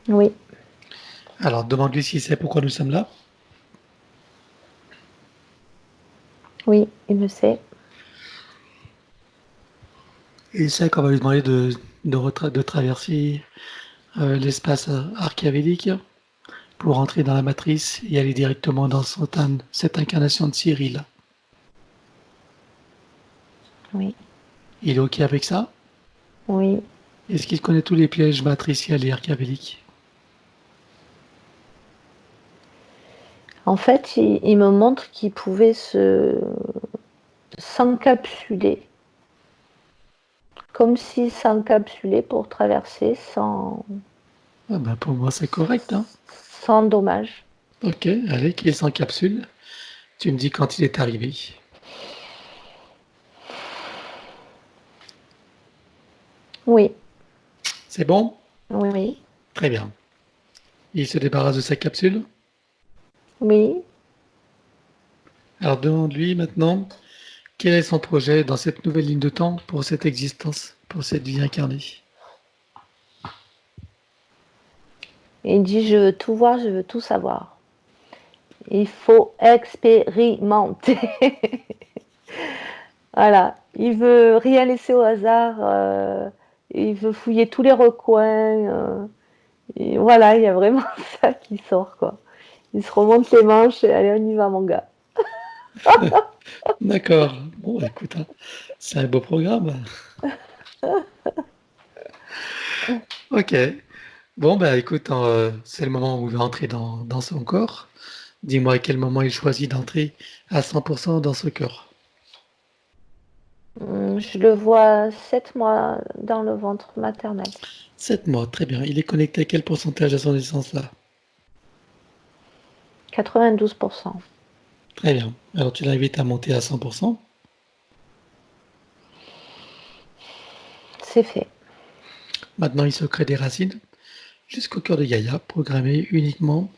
Oui, Alors, demande-lui s'il sait pourquoi nous sommes là. oui, il le sait. Et il sait qu'on va lui demander de traverser l'espace archiavélique pour entrer dans la matrice et aller directement dans cette incarnation de Cyril. Oui, Il est OK avec ça? oui. Est-ce qu'il connaît tous les pièges matriciels et archiavéliques? En fait, il me montre qu'il pouvait s'encapsuler, comme s'il s'encapsulait pour traverser Ah ben pour moi, c'est correct, hein. sans dommage. OK, allez, qu'il s'encapsule. Tu me dis quand il est arrivé. Oui, C'est bon? oui, oui, Très bien. Il se débarrasse de sa capsule. oui. Alors demande-lui maintenant quel est son projet dans cette nouvelle ligne de temps pour cette existence, pour cette vie incarnée. Il dit, je veux tout voir, je veux tout savoir. Il faut expérimenter. Voilà, il veut rien laisser au hasard, il veut fouiller tous les recoins, et voilà, il y a vraiment ça qui sort, quoi. Il se remonte les manches et allez, on y va, mon gars. D'accord. Bon, bah, écoute, hein, c'est un beau programme. Ok. Bon, bah écoute, c'est le moment où il va entrer dans son corps. Dis-moi à quel moment il choisit d'entrer à 100% dans ce corps. Je le vois 7 mois dans le ventre maternel. 7 mois, très bien. Il est connecté à quel pourcentage à son naissance là? 92%. Très bien. Alors tu l'invites à monter à 100%. C'est fait. Maintenant, il se crée des racines jusqu'au cœur de Gaïa, programmé uniquement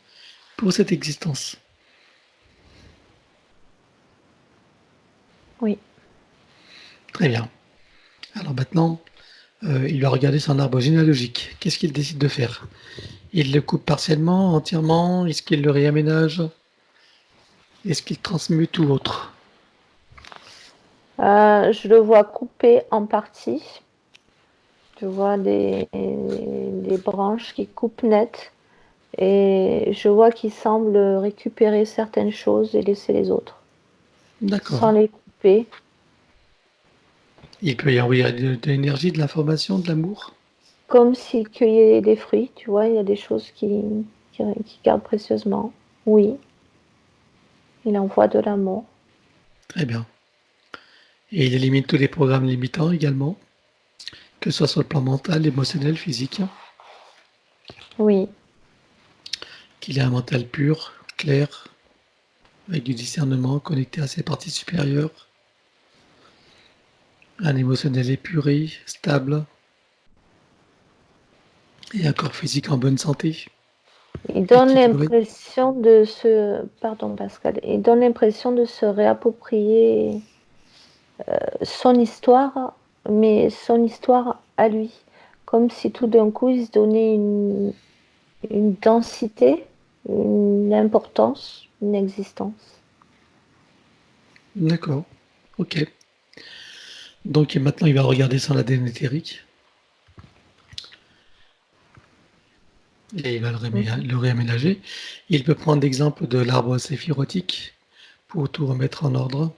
pour cette existence. Oui. Très bien. Alors maintenant, il va regarder son arbre généalogique. Qu'est-ce qu'il décide de faire? Il le coupe partiellement, entièrement? Est-ce qu'il le réaménage? Est-ce qu'il transmute ou autre? Je le vois coupé en partie. Je vois des branches qui coupent net et je vois qu'il semble récupérer certaines choses et laisser les autres, D'accord. sans les couper. Il peut y envoyer de l'énergie, de l'information, de l'amour? Comme s'il cueillait des fruits, tu vois, il y a des choses qui garde précieusement. Oui, il envoie de l'amour. Très bien. Et il élimine tous les programmes limitants également, que ce soit sur le plan mental, émotionnel, physique, Oui, qu'il ait un mental pur, clair, avec du discernement, connecté à ses parties supérieures, un émotionnel épuré, stable, et un corps physique en bonne santé, il donne équilibré. l'impression pardon Pascal, il donne l'impression de se réapproprier son histoire, mais son histoire à lui. comme si tout d'un coup il se donnait une densité, une importance, une existence. D'accord. Ok. Donc et maintenant, il va regarder son ADN éthérique et il va Mhm. le réaménager. Il peut prendre l'exemple de l'arbre séphirotique pour tout remettre en ordre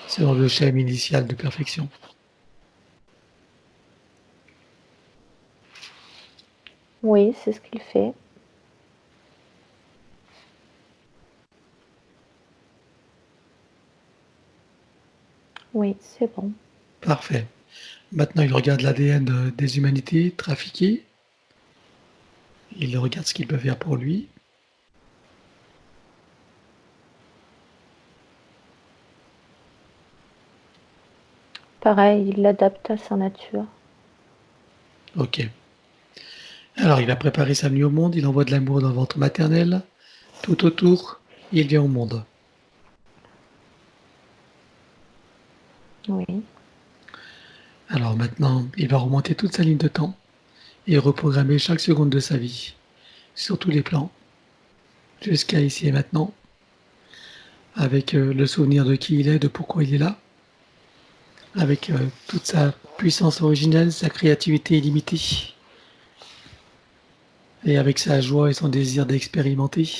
selon le schéma initial de perfection. Oui, c'est ce qu'il fait. Oui, c'est bon. Parfait. Maintenant, il regarde l'ADN des humanités trafiquées. Il regarde ce qu'il peut faire pour lui. Pareil, il l'adapte à sa nature. Ok. Alors, il a préparé sa venue au monde. Il envoie de l'amour dans le ventre maternel. Tout autour, il vient au monde. Oui. Alors maintenant, il va remonter toute sa ligne de temps et reprogrammer chaque seconde de sa vie, sur tous les plans, jusqu'à ici et maintenant, avec le souvenir de qui il est, de pourquoi il est là, avec toute sa puissance originelle, sa créativité illimitée, et avec sa joie et son désir d'expérimenter.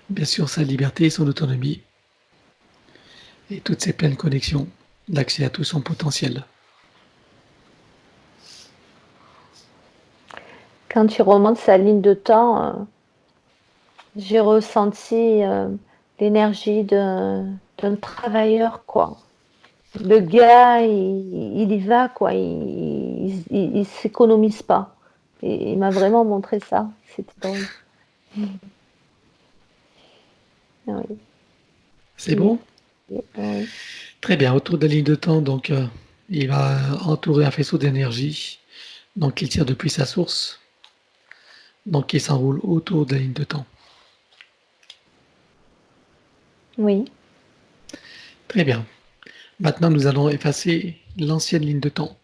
Bien sûr, sa liberté et son autonomie, et toutes ses pleines connexions, l'accès à tout son potentiel. Quand il remonte sa ligne de temps, j'ai ressenti l'énergie d'un travailleur, quoi. Le gars, il y va, quoi. Il s'économise pas. Et il m'a vraiment montré ça. C'était drôle. Ah oui. C'est bon? Oui. Très bien, autour de la ligne de temps, donc il va entourer un faisceau d'énergie, donc il tire depuis sa source, donc il s'enroule autour de la ligne de temps. Oui. Très bien. Maintenant, nous allons effacer l'ancienne ligne de temps,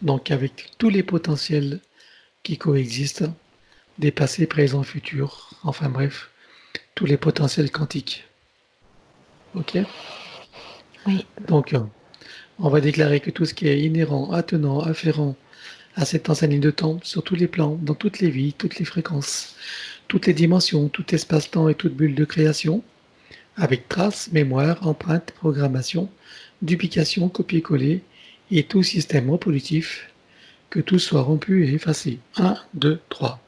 donc avec tous les potentiels qui coexistent, des passés, présents, futurs, enfin bref, tous les potentiels quantiques. Ok? Oui. Donc, on va déclarer que tout ce qui est inhérent, attenant, afférent à cette ancienne ligne de temps, sur tous les plans, dans toutes les vies, toutes les fréquences, toutes les dimensions, tout espace-temps et toute bulle de création, avec traces, mémoire, empreinte, programmation, duplication, copier-coller et tout système reproductif, que tout soit rompu et effacé. 1, 2, 3.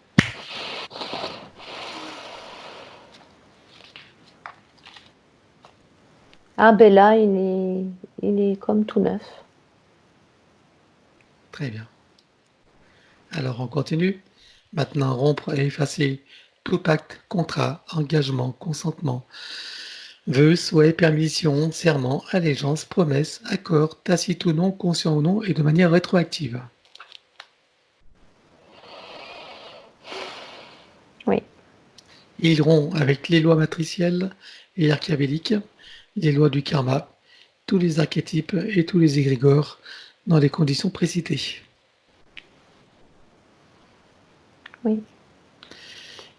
Ah ben là, il est comme tout neuf. Très bien. Alors on continue. Maintenant, rompre et effacer tout pacte, contrat, engagement, consentement, vœux, souhaits, permission, serment, allégeance, promesse, accord, tacite ou non, conscient ou non, et de manière rétroactive. Oui. Il rompt avec les lois matricielles et archiavéliques, les lois du karma, tous les archétypes et tous les égrégores dans les conditions précitées. Oui.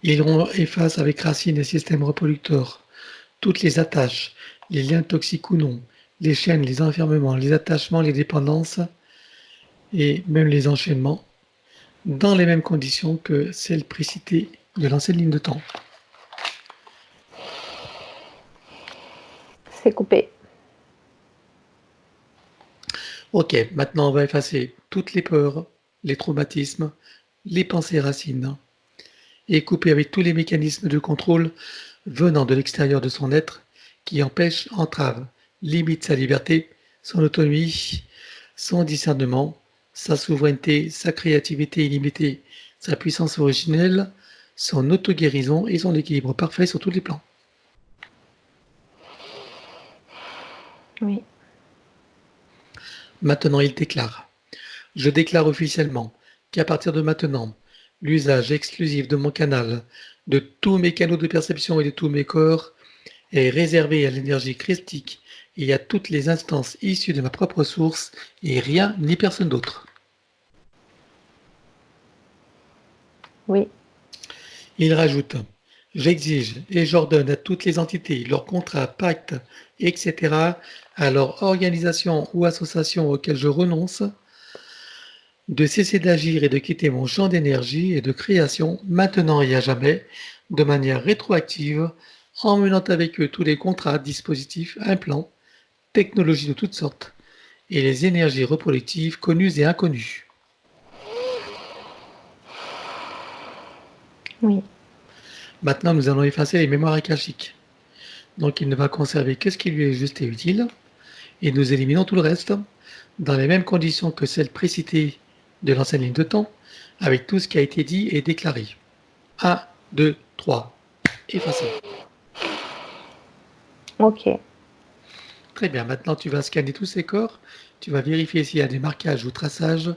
Il efface avec racines et système reproducteur toutes les attaches, les liens toxiques ou non, les chaînes, les enfermements, les attachements, les dépendances et même les enchaînements dans les mêmes conditions que celles précitées de l'ancienne ligne de temps. C'est coupé. Ok, maintenant on va effacer toutes les peurs, les traumatismes, les pensées racines et couper avec tous les mécanismes de contrôle venant de l'extérieur de son être qui empêchent, entravent, limitent sa liberté, son autonomie, son discernement, sa souveraineté, sa créativité illimitée, sa puissance originelle, son auto-guérison et son équilibre parfait sur tous les plans. Oui. Maintenant, il déclare. Je déclare officiellement qu'à partir de maintenant, l'usage exclusif de mon canal, de tous mes canaux de perception et de tous mes corps est réservé à l'énergie christique il y a toutes les instances issues de ma propre source et rien ni personne d'autre. Oui, Il rajoute, j'exige et j'ordonne à toutes les entités, leurs contrats, pactes, etc., à leur organisation ou association auxquelles je renonce, de cesser d'agir et de quitter mon champ d'énergie et de création, maintenant et à jamais, de manière rétroactive, emmenant avec eux tous les contrats, dispositifs, implants, technologies de toutes sortes, et les énergies reproductives connues et inconnues. oui, Maintenant, nous allons effacer les mémoires akashiques. Donc, il ne va conserver que ce qui lui est juste et utile, et nous éliminons tout le reste, dans les mêmes conditions que celles précitées de l'ancienne ligne de temps, avec tout ce qui a été dit et déclaré. 1, 2, 3. Effacer. ok, Très bien, maintenant tu vas scanner tous ces corps, tu vas vérifier s'il y a des marquages ou traçages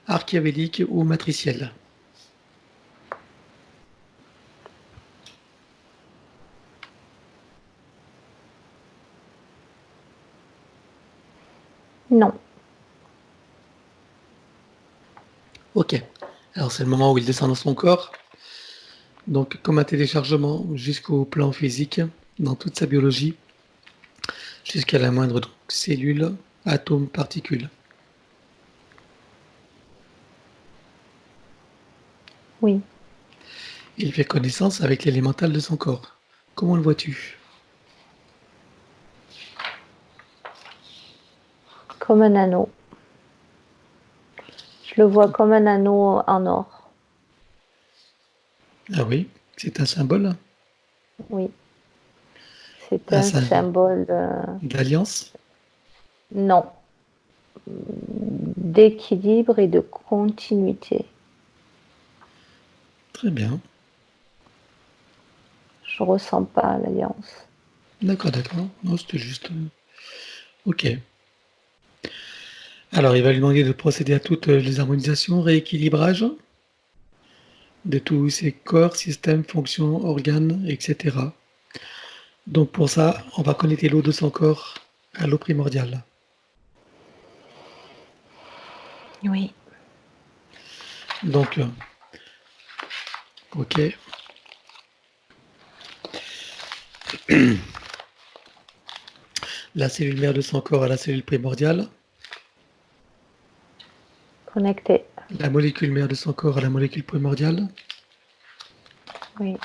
archévéliques ou matriciels. non, Ok, alors c'est le moment où il descend dans son corps, donc comme un téléchargement jusqu'au plan physique, dans toute sa biologie, jusqu'à la moindre cellule, atome, particule. oui, Il fait connaissance avec l'élémental de son corps. Comment le vois-tu? comme un anneau. Je le vois comme un anneau en or. Ah oui, c'est un symbole, Oui, c'est un un symbole symbole, d'alliance. non, d'équilibre et de continuité. Très bien, Je ressens pas l'alliance. d'accord, d'accord. Non, c'était juste. Ok. Alors, il va lui demander de procéder à toutes les harmonisations, rééquilibrage de tous ses corps, systèmes, fonctions, organes, etc. Donc, pour ça, on va connecter l'eau de son corps à l'eau primordiale. Oui, Donc, ok. La cellule mère de son corps à la cellule primordiale. connecté. La molécule mère de son corps à la molécule primordiale. Oui,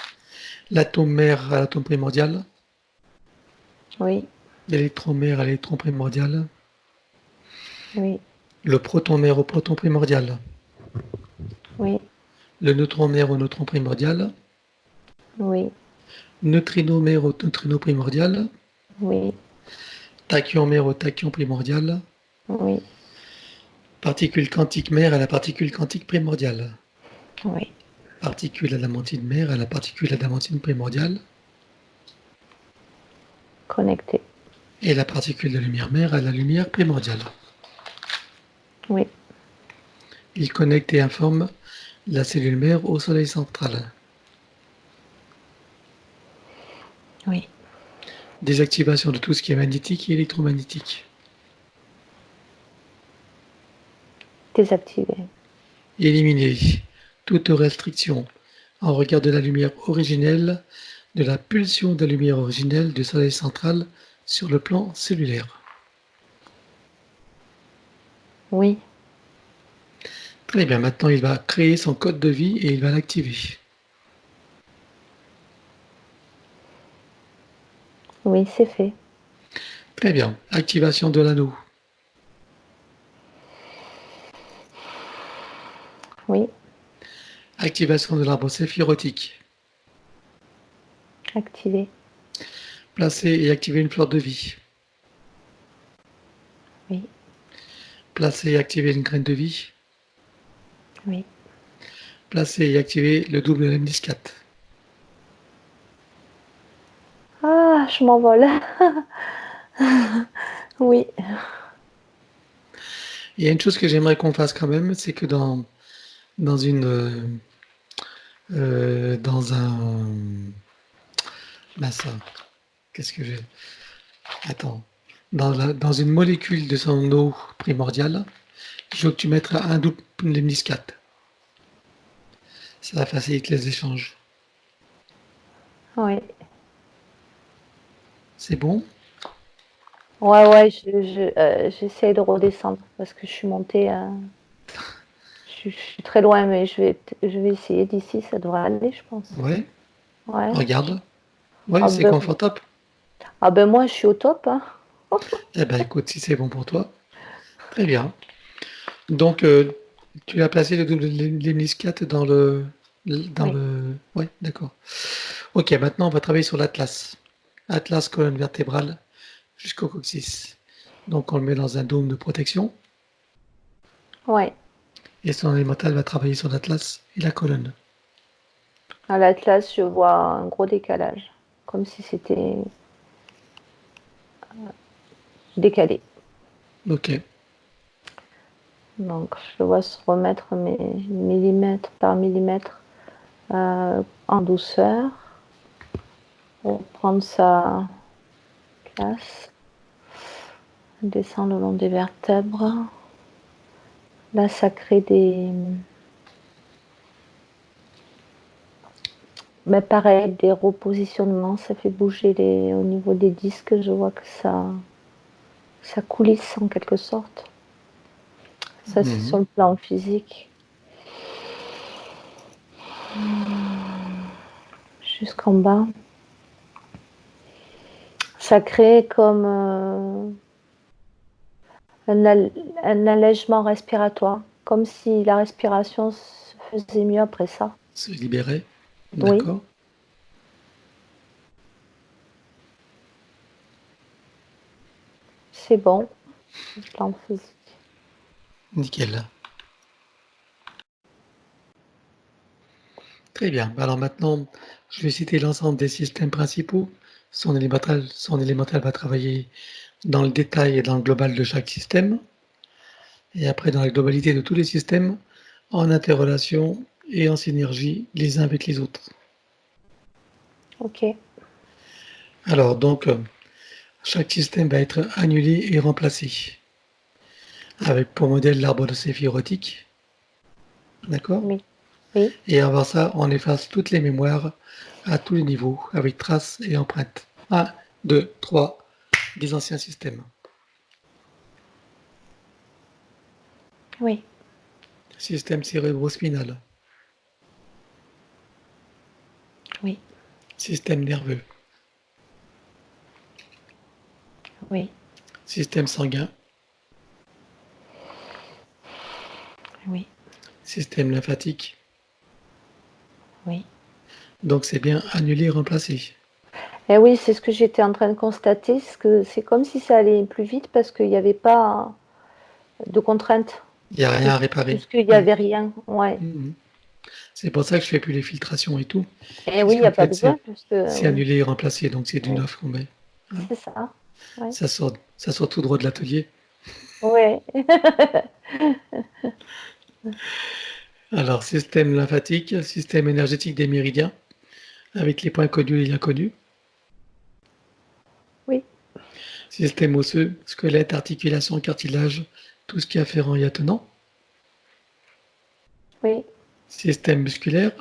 L'atome mère à l'atome primordial. oui, L'électron mère à l'électron primordial. oui, Le proton mère au proton primordial. oui, Le neutron mère au neutron primordial. oui, Neutrino mère au neutrino primordial. oui, Tachyon mère au tachyon primordial. oui, Particule quantique mère à la particule quantique primordiale. oui, Particule adamantine mère à la particule adamantine primordiale. connecté. Et la particule de lumière mère à la lumière primordiale. Oui, Il connecte et informe la cellule mère au soleil central. oui, Désactivation de tout ce qui est magnétique et électromagnétique. désactivé. Éliminer toute restriction en regard de la lumière originelle, de la pulsion de la lumière originelle du soleil central sur le plan cellulaire. Oui, Très bien, maintenant il va créer son code de vie et il va l'activer. oui, c'est fait. Très bien, activation de l'anneau, Oui, activation de l'arbre séphirotique, activé. placer et activer une fleur de vie, Oui, placer et activer une graine de vie, oui. placer et activer le double lemniscate. Ah, je m'envole. Oui, Il y a une chose que j'aimerais qu'on fasse quand même, c'est que dans une dans un. Ben ça, qu'est-ce que j'ai. Attends. dans une molécule de son eau primordiale, il faut que tu mettes un double lemniscate. Ça facilite les échanges. Oui. C'est bon? Ouais, j'essaie de redescendre parce que je suis montée. Je suis très loin, mais je vais essayer d'ici, ça devrait aller, je pense. Ouais, Ouais. regarde. Ouais, Ah c'est ben, confortable. moi, je suis au top, hein. Eh ben, écoute, si c'est bon pour toi, très bien. Donc, tu as placé le double lemniscate dans Oui, le. Ouais, d'accord. Ok, maintenant on va travailler sur l'atlas. Atlas colonne vertébrale jusqu'au coccyx. Donc, on le met dans un dôme de protection ouais. et son élémental va travailler sur l'atlas et la colonne. À l'Atlas, je vois un gros décalage, comme si c'était décalé. Ok. Donc, je le vois se remettre mais millimètre par millimètre en douceur pour prendre sa place. Descendre le long des vertèbres. Là, ça crée des. Mais pareil, des repositionnements, ça fait bouger au niveau des disques. Je vois que ça coulisse en quelque sorte. Ça, c'est sur Mhm. le plan physique. Jusqu'en bas. Ça crée comme un allègement respiratoire, comme si la respiration se faisait mieux après ça. Se libérer. Oui, D'accord. c'est bon, sur le plan physique. Nickel. Très bien. Alors maintenant, je vais citer l'ensemble des systèmes principaux. Son élémental va travailler dans le détail et dans le global de chaque système. Et après, dans la globalité de tous les systèmes, en interrelation et en synergie les uns avec les autres. Ok, Alors donc, chaque système va être annulé et remplacé, avec pour modèle l'arbre de séphirotique, d'accord? oui, oui, Et avant ça, on efface toutes les mémoires à tous les niveaux, avec traces et empreintes. 1, 2, 3, des anciens systèmes. oui, Système cérébrospinal, oui, système nerveux, oui, système sanguin, oui, système lymphatique. oui. Donc c'est bien annulé et remplacé. Et oui, c'est ce que j'étais en train de constater, c'est comme si ça allait plus vite parce qu'il n'y avait pas de contraintes, Il n'y a rien à réparer. puisqu'il n'y Ouais. avait rien. Ouais. Mhm. C'est pour ça que je fais plus les filtrations et tout, Et oui, il n'y puisqu'en a pas fait besoin, puisque c'est oui, annulé et remplacé, donc c'est du oui, neuf qu'on met. Hein. c'est ça. Ouais. Ça sort tout droit de l'atelier. Ouais. Alors, système lymphatique, système énergétique des méridiens, avec les points connus et inconnus. Oui, Système osseux, squelette, articulation, cartilage, tout ce qui est afférent et attenant. oui, Système musculaire,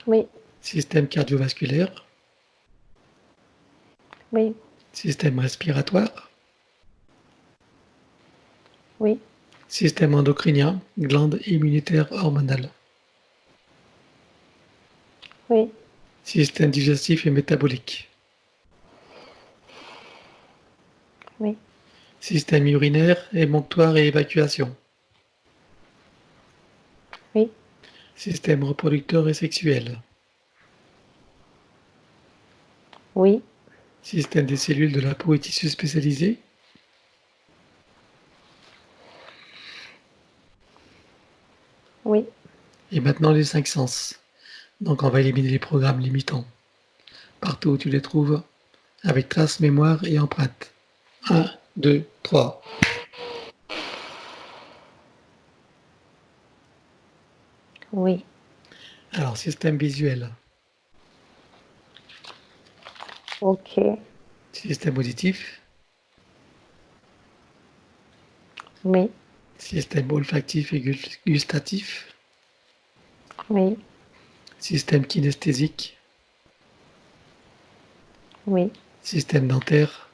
oui, système cardiovasculaire, oui, système respiratoire, oui, système endocrinien, glande immunitaire hormonale, oui, système digestif et métabolique, oui, système urinaire, émonctoire et évacuation, oui, système reproducteur et sexuel, oui, système des cellules de la peau et tissus spécialisés, oui. et maintenant les cinq sens. Donc on va éliminer les programmes limitants. Partout où tu les trouves, avec trace, mémoire et empreinte. 1, 2, 3. Oui. Alors, système visuel. Ok. Système auditif, Oui, système olfactif et gustatif, oui, système kinesthésique, oui, système dentaire,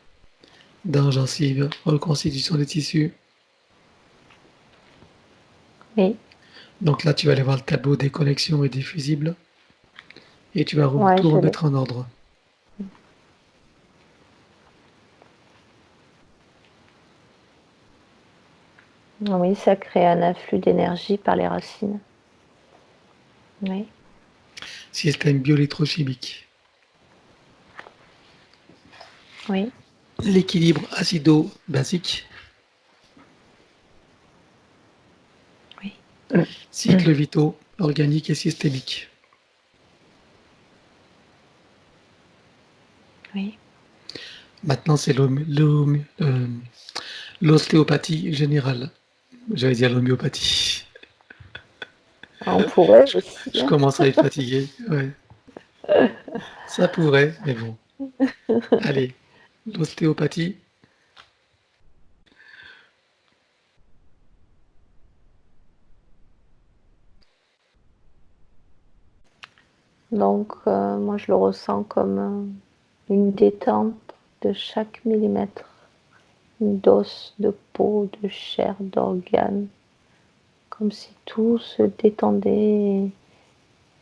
dents, gencives, reconstitution des tissus. oui. Donc là, tu vas aller voir le tableau des connexions et des fusibles et tu vas Ouais, tout je l'ai. remettre en ordre. Oui, ça crée un afflux d'énergie par les racines. Oui, Système bioélectrochimique, oui, l'équilibre acido-basique, oui, cycles vitaux, organiques et systémiques. oui. Maintenant, c'est l'ostéopathie générale. J'allais dire l'homéopathie. On pourrait aussi, Je hein. commence à être fatigué. Ouais, ça pourrait, mais bon. Allez, l'ostéopathie. Donc, moi, je le ressens comme une détente de chaque millimètre d'os, de peau, de chair, d'organes, comme si tout se détendait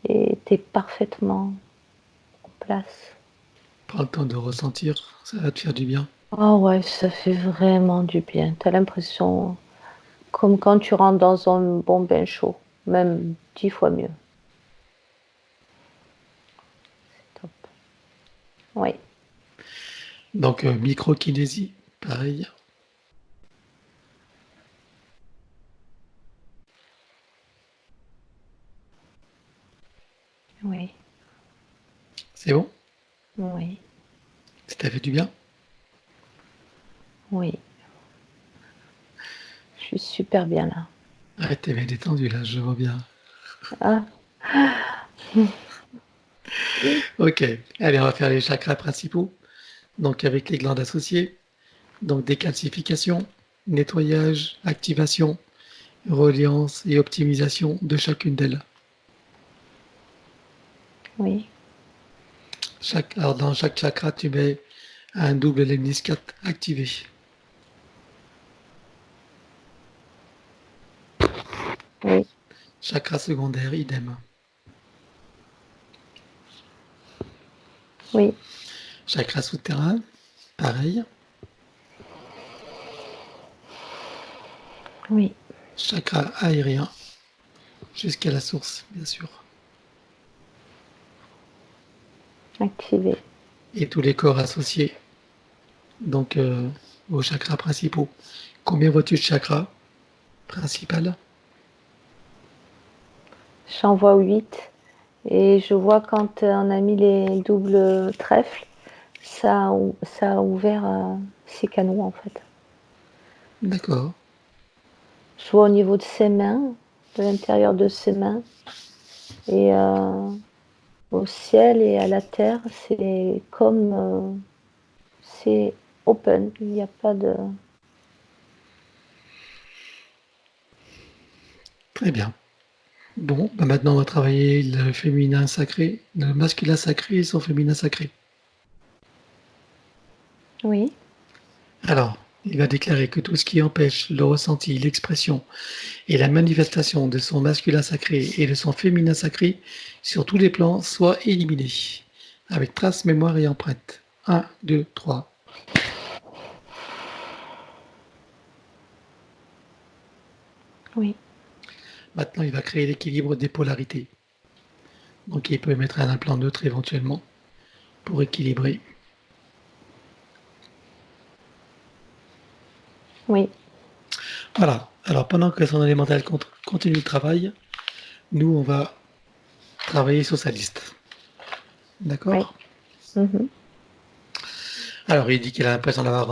et était parfaitement en place. Prends le temps de ressentir, ça va te faire du bien. Ah ouais, ça fait vraiment du bien. Tu as l'impression comme quand tu rentres dans un bon bain chaud, même 10 fois mieux. Top. Oui, Donc, microkinésie, pareil. oui, C'est bon? oui, Ça t'a fait du bien? oui. Je suis super bien là. Ah, t'es bien détendu là, je vois bien. Ah, Ok, allez, on va faire les chakras principaux. Donc, avec les glandes associées. Donc, décalcification, nettoyage, activation, reliance et optimisation de chacune d'elles. oui, Alors, dans chaque chakra, tu mets un double lemniscate activé. oui, Chakra secondaire, idem. oui, Chakra souterrain, pareil. oui. Chakra aérien, jusqu'à la source, bien sûr. Activé. Et tous les corps associés, donc aux chakras principaux. Combien vois-tu de chakras principal? J'en vois 8. Et je vois quand on a mis les doubles trèfles, ça a ouvert 6 canaux en fait. D'accord. Je vois au niveau de ses mains, de l'intérieur de ses mains, et au ciel et à la terre, c'est comme c'est open, il n'y a pas de. Très bien. Bon, bah maintenant on va travailler le féminin sacré, le masculin sacré et son féminin sacré. Oui, Alors, il va déclarer que tout ce qui empêche le ressenti, l'expression et la manifestation de son masculin sacré et de son féminin sacré sur tous les plans soit éliminé, avec trace, mémoire et empreinte. 1, 2, 3. oui, Maintenant, il va créer l'équilibre des polarités. Donc, il peut mettre un implant neutre éventuellement pour équilibrer. oui, Voilà. Alors, pendant que son élémental continue le travail, nous, on va travailler sur sa liste. oui. D'accord? Mhm. Alors, il dit qu'il a l'impression d'avoir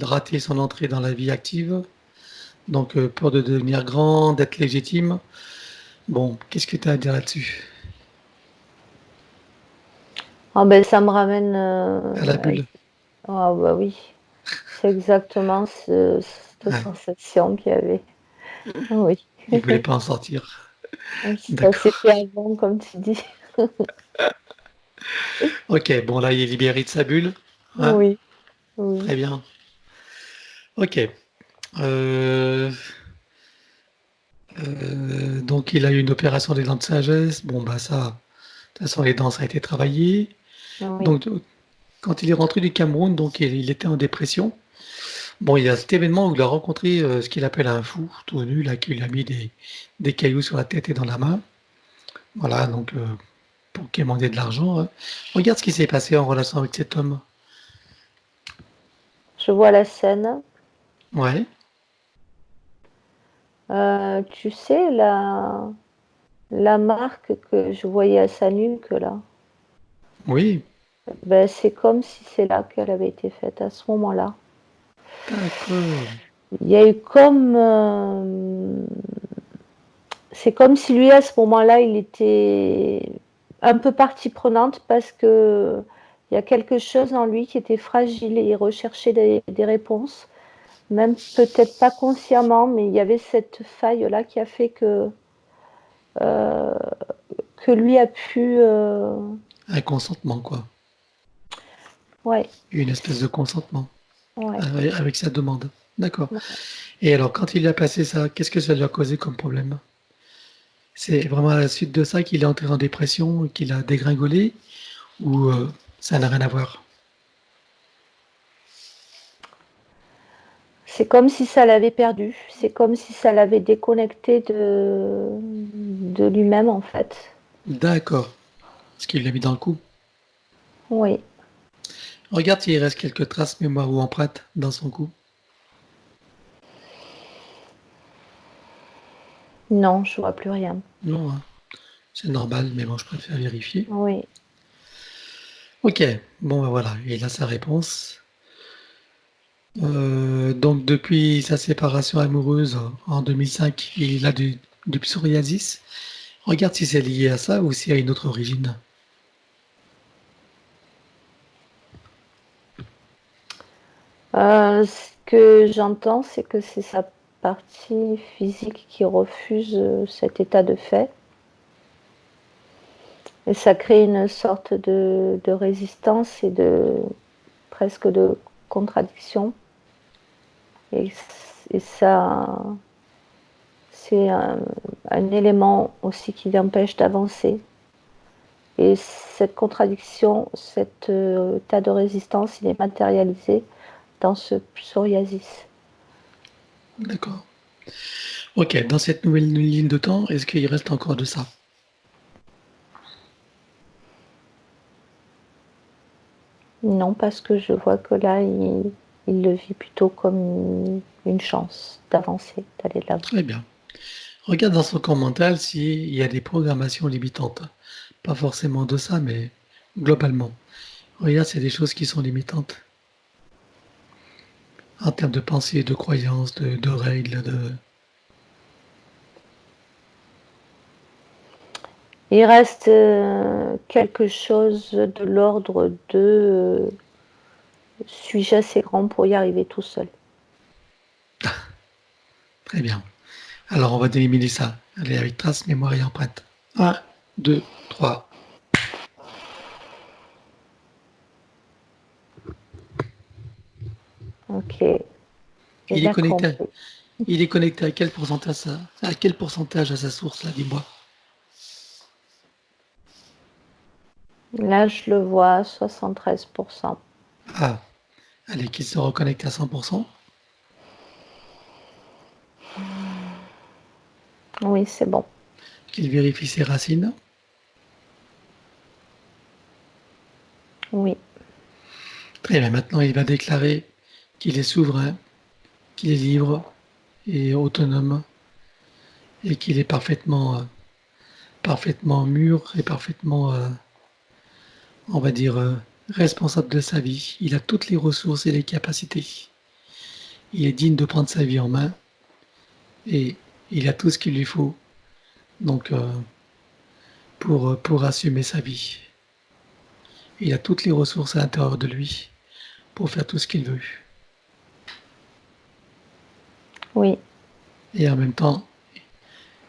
raté son entrée dans la vie active. Donc, peur de devenir grand, d'être légitime. Bon, qu'est-ce que tu as à dire là-dessus? Ah ben, ça me ramène À la bulle. Ah bah oui, c'est exactement cette Ah, sensation qu'il y avait. Oui. il voulait pas en sortir. Ça s'est D'accord. fait avant, comme tu dis. Ok, bon là, il est libéré de sa bulle. Hein, Oui, oui. très bien. Ok. Euh, donc il a eu une opération des dents de sagesse. Bon bah ça, de toute façon les dents ça a été travaillé. Oui. Donc quand il est rentré du Cameroun, donc il était en dépression. Bon, il y a cet événement où il a rencontré ce qu'il appelle un fou tout nu, là, qui lui a mis des cailloux sur la tête et dans la main. Voilà, donc pour quémander de l'argent. Hein. Regarde ce qui s'est passé en relation avec cet homme. Je vois la scène. Ouais, Tu sais, la marque que je voyais à sa nuque, là, oui, ben, c'est comme si c'est là qu'elle avait été faite, à ce moment-là. d'accord. Il y a eu comme... c'est comme si lui, à ce moment-là, il était un peu partie prenante parce que il y a quelque chose en lui qui était fragile et il recherchait des réponses. Même peut-être pas consciemment, mais il y avait cette faille-là qui a fait euh, que lui a pu... Un consentement, quoi. ouais, Une espèce de consentement ouais. avec sa demande. D'accord. Et alors, quand il a passé ça, qu'est-ce que ça lui a causé comme problème? C'est vraiment à la suite de ça qu'il est entré en dépression, qu'il a dégringolé, ou ça n'a rien à voir? C'est comme si ça l'avait perdu, c'est comme si ça l'avait déconnecté de lui-même en fait. D'accord. Ce qu'il l'a mis dans le coup. Oui, Regarde s'il reste quelques traces, mémoire ou empreintes dans son cou. non, je vois plus rien. Non, hein, c'est normal, mais bon, je préfère vérifier. Oui. Ok, bon, ben voilà, il a sa réponse. Donc, depuis sa séparation amoureuse en 2005, il a du psoriasis. Regarde si c'est lié à ça ou s'il y a une autre origine. Ce que j'entends, c'est que c'est sa partie physique qui refuse cet état de fait. Et ça crée une sorte de résistance et presque de contradiction. Et, et ça, c'est un élément aussi qui l'empêche d'avancer. Et cette contradiction, cet tas de résistance, il est matérialisé dans ce psoriasis. D'accord. Ok, dans cette nouvelle ligne de temps, est-ce qu'il reste encore de ça? Non, parce que je vois que là, il le vit plutôt comme une chance d'avancer, d'aller de l'avant. Très bien. Regarde dans son corps mental s'il y a des programmations limitantes. Pas forcément de ça, mais globalement. Regarde, c'est des choses qui sont limitantes en termes de pensée, de croyances, de règles, de... Il reste quelque chose de l'ordre de suis-je assez grand pour y arriver tout seul? Très bien. Alors, on va éliminer ça. Allez, avec trace, mémoire et empreinte. Un, 2, 3. Ok, Il est il a connecté. compris. Il est connecté à quel pourcentage à sa source, là, dis-moi. Là, je le vois à 73%. Ah, allez, qu'il se reconnecte à 100%, Oui, c'est bon. qu'il vérifie ses racines. Oui. Très bien, maintenant il va déclarer qu'il est souverain, qu'il est libre et autonome et qu'il est parfaitement mûr et parfaitement, on va dire, responsable de sa vie. Il a toutes les ressources et les capacités. Il est digne de prendre sa vie en main et il a tout ce qu'il lui faut donc pour assumer sa vie. Il a toutes les ressources à l'intérieur de lui pour faire tout ce qu'il veut. Oui, Et en même temps,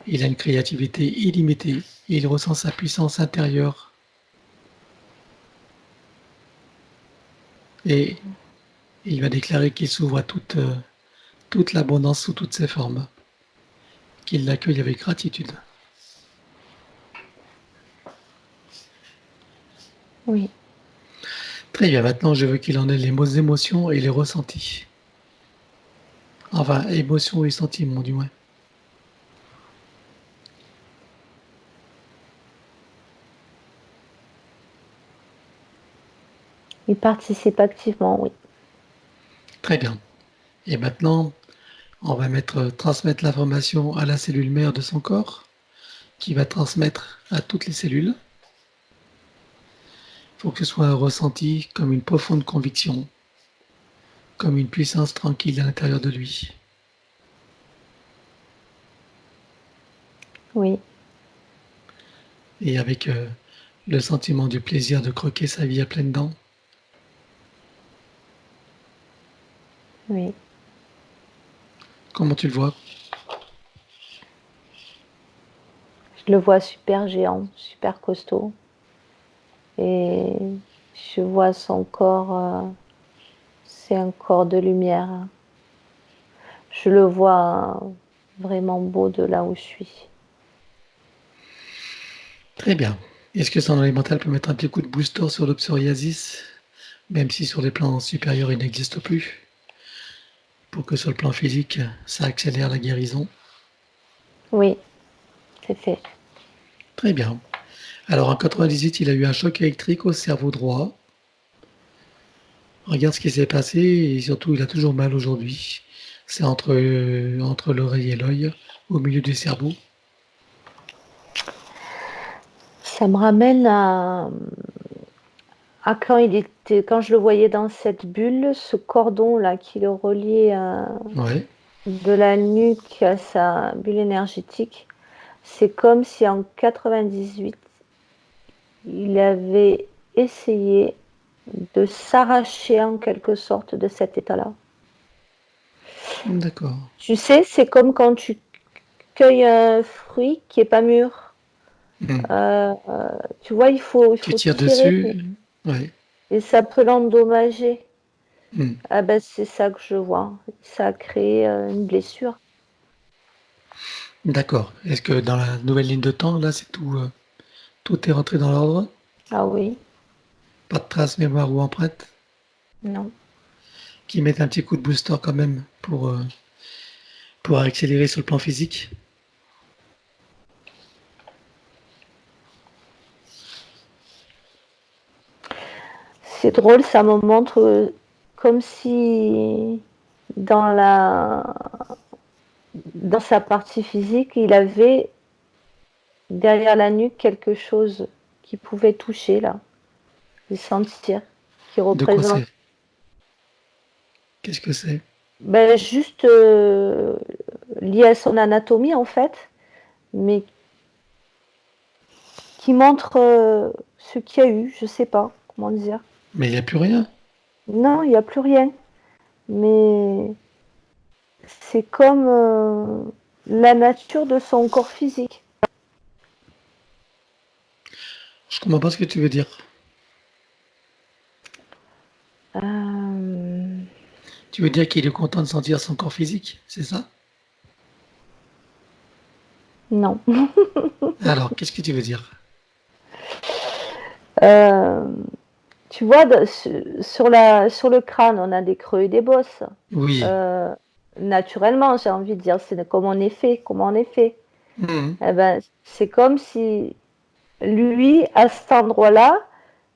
il a une créativité illimitée. Il ressent sa puissance intérieure et il va déclarer qu'il s'ouvre à toute l'abondance sous toutes ses formes, qu'il l'accueille avec gratitude. oui. Très bien, maintenant je veux qu'il en ait les émotions et les ressentis. Enfin, émotions et sentiments du moins. Il participe activement, oui. Très bien. Et maintenant, on va transmettre l'information à la cellule mère de son corps, qui va transmettre à toutes les cellules. Il faut que ce soit un ressenti comme une profonde conviction, comme une puissance tranquille à l'intérieur de lui. Oui, Et avec le sentiment du plaisir de croquer sa vie à pleines dents. oui. Comment tu le vois? Je le vois super géant, super costaud. Et je vois son corps, c'est un corps de lumière. Je le vois vraiment beau de là où je suis. Très bien. Est-ce que son mental peut mettre un petit coup de booster sur le psoriasis, même si sur les plans supérieurs il n'existe plus, pour que sur le plan physique, ça accélère la guérison? Oui, c'est fait. Très bien. Alors en 98, il a eu un choc électrique au cerveau droit. Regarde ce qui s'est passé et surtout, il a toujours mal aujourd'hui. C'est entre l'oreille et l'œil, au milieu du cerveau. Ça me ramène à quand je le voyais dans cette bulle, ce cordon là qui le reliait Ouais, de la nuque à sa bulle énergétique. C'est comme si en 98, il avait essayé de s'arracher en quelque sorte de cet état-là. d'accord. Tu sais, c'est comme quand tu cueilles un fruit qui est pas mûr. Hmm. Tu vois, il Tu faut tires tirer dessus, ouais. et ça peut l'endommager. Hmm. Ah ben, c'est ça que je vois. Ça a créé une blessure. D'accord. Est-ce que dans la nouvelle ligne de temps, là, tout est rentré dans l'ordre? Ah oui, Pas de traces, mémoire ou empreinte? non. Qui mettent un petit coup de booster quand même pour accélérer sur le plan physique? C'est drôle, ça me montre comme si dans la dans sa partie physique, il avait derrière la nuque quelque chose qui pouvait toucher là, et sentir, qui De quoi représente c'est? Qu'est-ce que c'est? ben, juste lié à son anatomie en fait, mais qui montre ce qu'il y a eu, je sais pas comment dire. Mais il n'y a plus rien. Non, il n'y a plus rien, mais c'est comme la nature de son corps physique. Je comprends pas ce que tu veux dire. Euh, Tu veux dire qu'il est content de sentir son corps physique, c'est ça? non. Alors, qu'est-ce que tu veux dire? Euh, tu vois, sur le crâne, on a des creux et des bosses. Oui. Euh, Naturellement, j'ai envie de dire, c'est comme on est fait, comment on est fait. Mhm. Eh ben, c'est comme si lui, à cet endroit-là,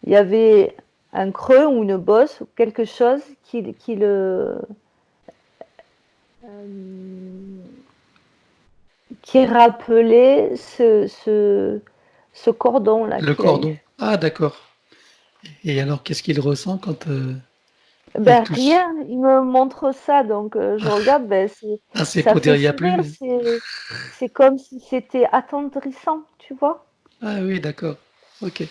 il y avait un creux ou une bosse ou quelque chose qui rappelait ce cordon-là Le qu'il a eu. cordon. Ah, d'accord. Et alors, qu'est-ce qu'il ressent quand il Ben touche? rien, il me montre ça, donc je regarde, ben Ah, c'est ça pour dire fait il n'y a sourire, plus. c'est comme si c'était attendrissant, tu vois? Ah oui, d'accord. Ok.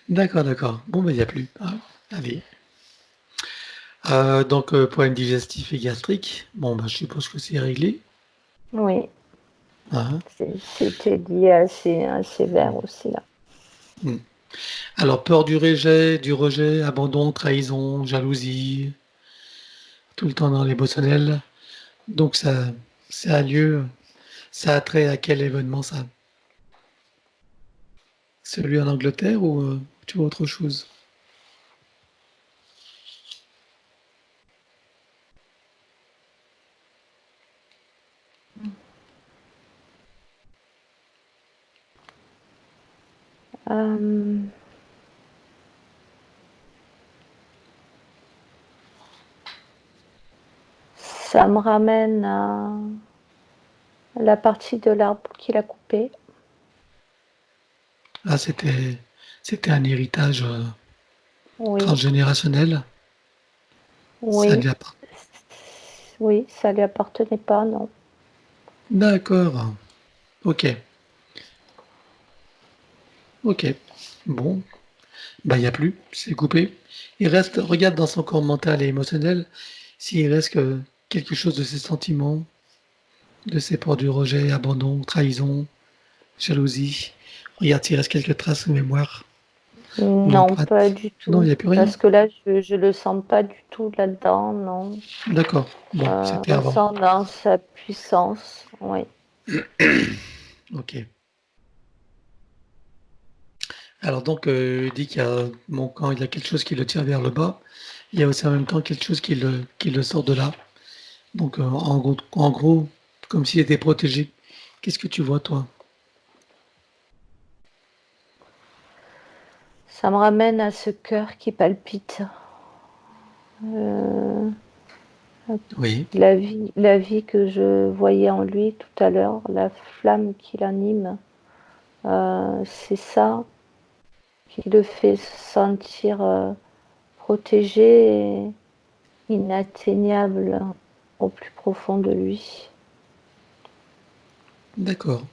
D'accord, d'accord. Bon, ben, il n'y a plus. Ah. Allez. Problème digestif et gastrique. Bon, je suppose que c'est réglé. Oui, Hein. c'était lié à ces vers aussi, là. Alors, peur du rejet, abandon, trahison, jalousie, tout le temps dans l'émotionnel. Donc, ça a lieu, ça a trait à quel événement ça? Celui en Angleterre ou tu vois autre chose? Euh, Ça me ramène à la partie de l'arbre qu'il a coupé. Ah, c'était un héritage Oui, transgénérationnel. Ça oui, lui appartient. oui, ça lui appartenait pas, non. D'accord. Ok. Ok. Bon. Il n'y a plus. C'est coupé. Il reste, regarde dans son corps mental et émotionnel s'il reste que quelque chose de ses sentiments, de ses peurs du rejet, abandon, trahison, jalousie. Regarde s'il reste quelques traces de mémoire ou Non, pas empreintes. du Non, il tout. n'y a plus rien. Parce que là, je le sens pas du tout là-dedans, non. D'accord. Bon, c'était avant. Ressent dans sa puissance, oui. Ok. Alors il dit qu'il y a, bon, quand il y a quelque chose qui le tire vers le bas, il y a aussi en même temps quelque chose qui le sort de là. Donc en gros, comme s'il était protégé. Qu'est-ce que tu vois, toi? Ça me ramène à ce cœur qui palpite. Euh, Oui, la vie que je voyais en lui tout à l'heure, la flamme qui l'anime, c'est ça qui le fait se sentir protégé et inatteignable au plus profond de lui. d'accord.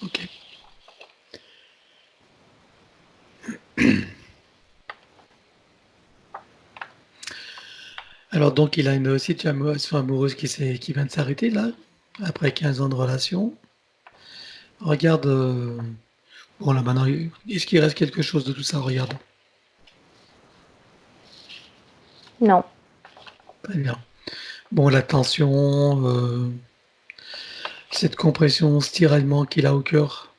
Ok. Alors il a une situation amoureuse qui vient de s'arrêter là, après 15 ans de relation. Regarde, bon là maintenant, est-ce qu'il reste quelque chose de tout ça? Regarde. Non, Très bien. Bon, la tension, cette compression, ce tiraillement qu'il a au cœur,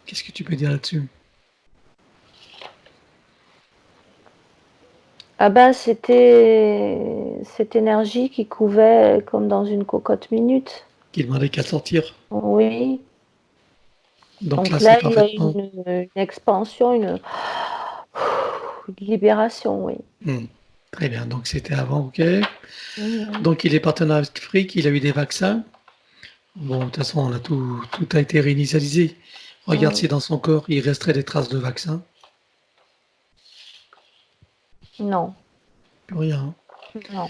qu'est-ce que tu peux dire là-dessus? ah ben c'était cette énergie qui couvait comme dans une cocotte minute. Qui demandait qu'à sortir. Oui, Donc donc là, c'est là il y a parfaitement. une expansion, une libération, oui. Hmm. Très bien. Donc c'était avant, ok. Mhm. Donc il est partenaire avec il a eu des vaccins. Bon, de toute façon, tout a été réinitialisé. Regarde Mhm. si dans son corps, il resterait des traces de vaccins. Non, Plus rien, hein. non,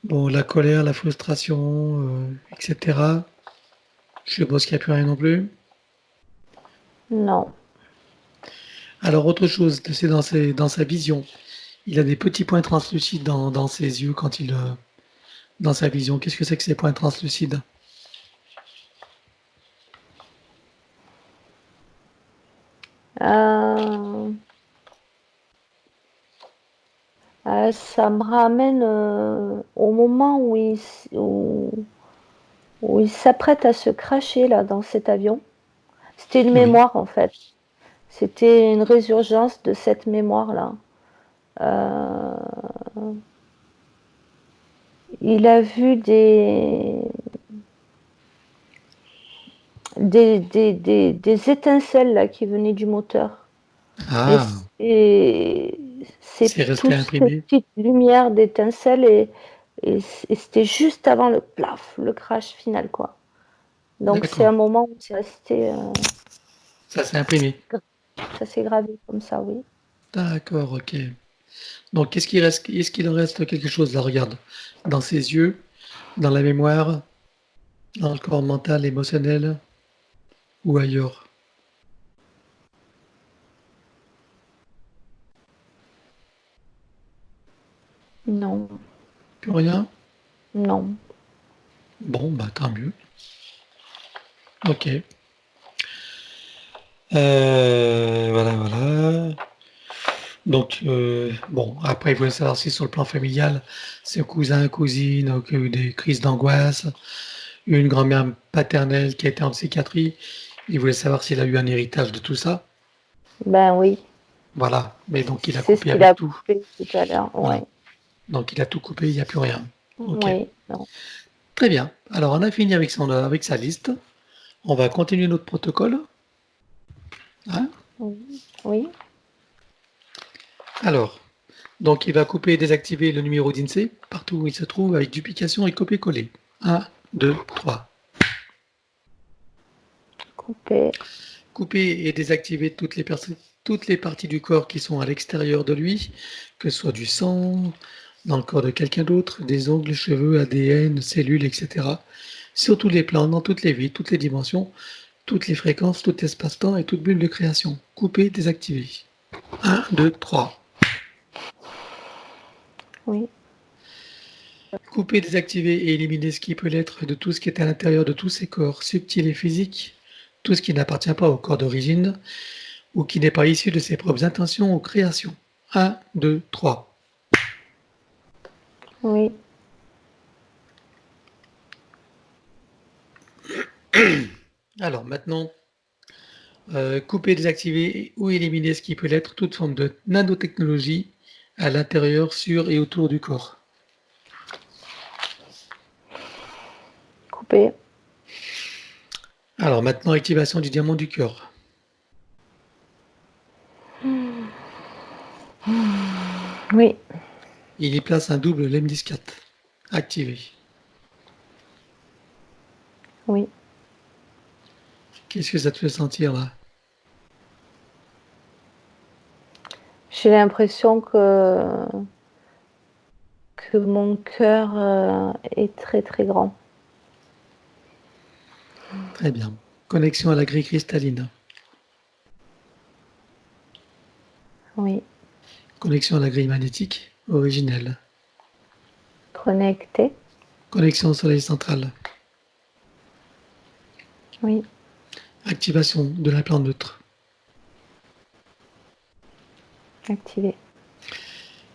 Bon, la colère, la frustration, etc. Je suppose qu'il n'y a plus rien non plus. non. Alors, autre chose, c'est dans sa vision. Il a des petits points translucides dans ses yeux dans sa vision. Qu'est-ce que c'est que ces points translucides? Euh, Ça me ramène au moment où il s'apprête à se cracher là dans cet avion. C'était une Oui, mémoire en fait. C'était une résurgence de cette mémoire là. Euh, il a vu des étincelles là qui venaient du moteur. Et ah, c'est c'est resté toutes ces imprimé. petites lumières d'étincelles et c'était juste avant le plaf, le crash final quoi. Donc c'est un D'accord, moment où c'est resté, ça s'est imprimé. ça s'est gravé comme ça, oui. D'accord, ok. Donc, qu'est-ce qui reste? Est-ce qu'il en reste quelque chose là? Regarde, dans ses yeux, dans la mémoire, dans le corps mental, émotionnel ou ailleurs? Non, Plus rien? non. Bon, bah tant mieux. Ok. Voilà, voilà. Donc, bon, après, il voulait savoir si sur le plan familial, ses cousins, cousines ont eu des crises d'angoisse, une grand-mère paternelle qui a été en psychiatrie. Il voulait savoir s'il a eu un héritage de tout ça. Ben oui, Voilà. Mais donc, il a c'est ce coupé qu'il a avec tout. coupé tout à l'heure. Voilà. Ouais. Donc, il a tout coupé, il n'y a plus rien. Ok. Oui, non. Très bien. Alors, on a fini avec sa liste. On va continuer notre protocole. Hein. Oui, oui. Alors, donc, il va couper et désactiver le numéro d'INSEE partout où il se trouve avec duplication et copier-coller. Un, 2, 3. Couper. Couper et désactiver toutes les parties du corps qui sont à l'extérieur de lui, que ce soit du sang, dans le corps de quelqu'un d'autre, des ongles, cheveux, ADN, cellules, etc. Sur tous les plans, dans toutes les vies, toutes les dimensions, toutes les fréquences, tout espace-temps et toute bulle de création. Couper, désactiver. Un, 2, 3. Oui, Couper, désactiver et éliminer ce qui peut l'être de tout ce qui est à l'intérieur de tous ces corps, subtils et physiques, tout ce qui n'appartient pas au corps d'origine, ou qui n'est pas issu de ses propres intentions ou créations. Un, 2, 3. oui. Alors maintenant, couper, désactiver ou éliminer ce qui peut l'être toute forme de nanotechnologie à l'intérieur, sur et autour du corps. Couper. Alors maintenant, activation du diamant du cœur. Oui, Il y place un double lemniscate. Activé. oui. Qu'est-ce que ça te fait sentir là? J'ai l'impression que mon cœur est très très grand. Très bien. Connexion à la grille cristalline. Oui. Connexion à la grille magnétique originelle. Connecté. Connexion au soleil central. Oui. Activation de l'implant neutre. Activé.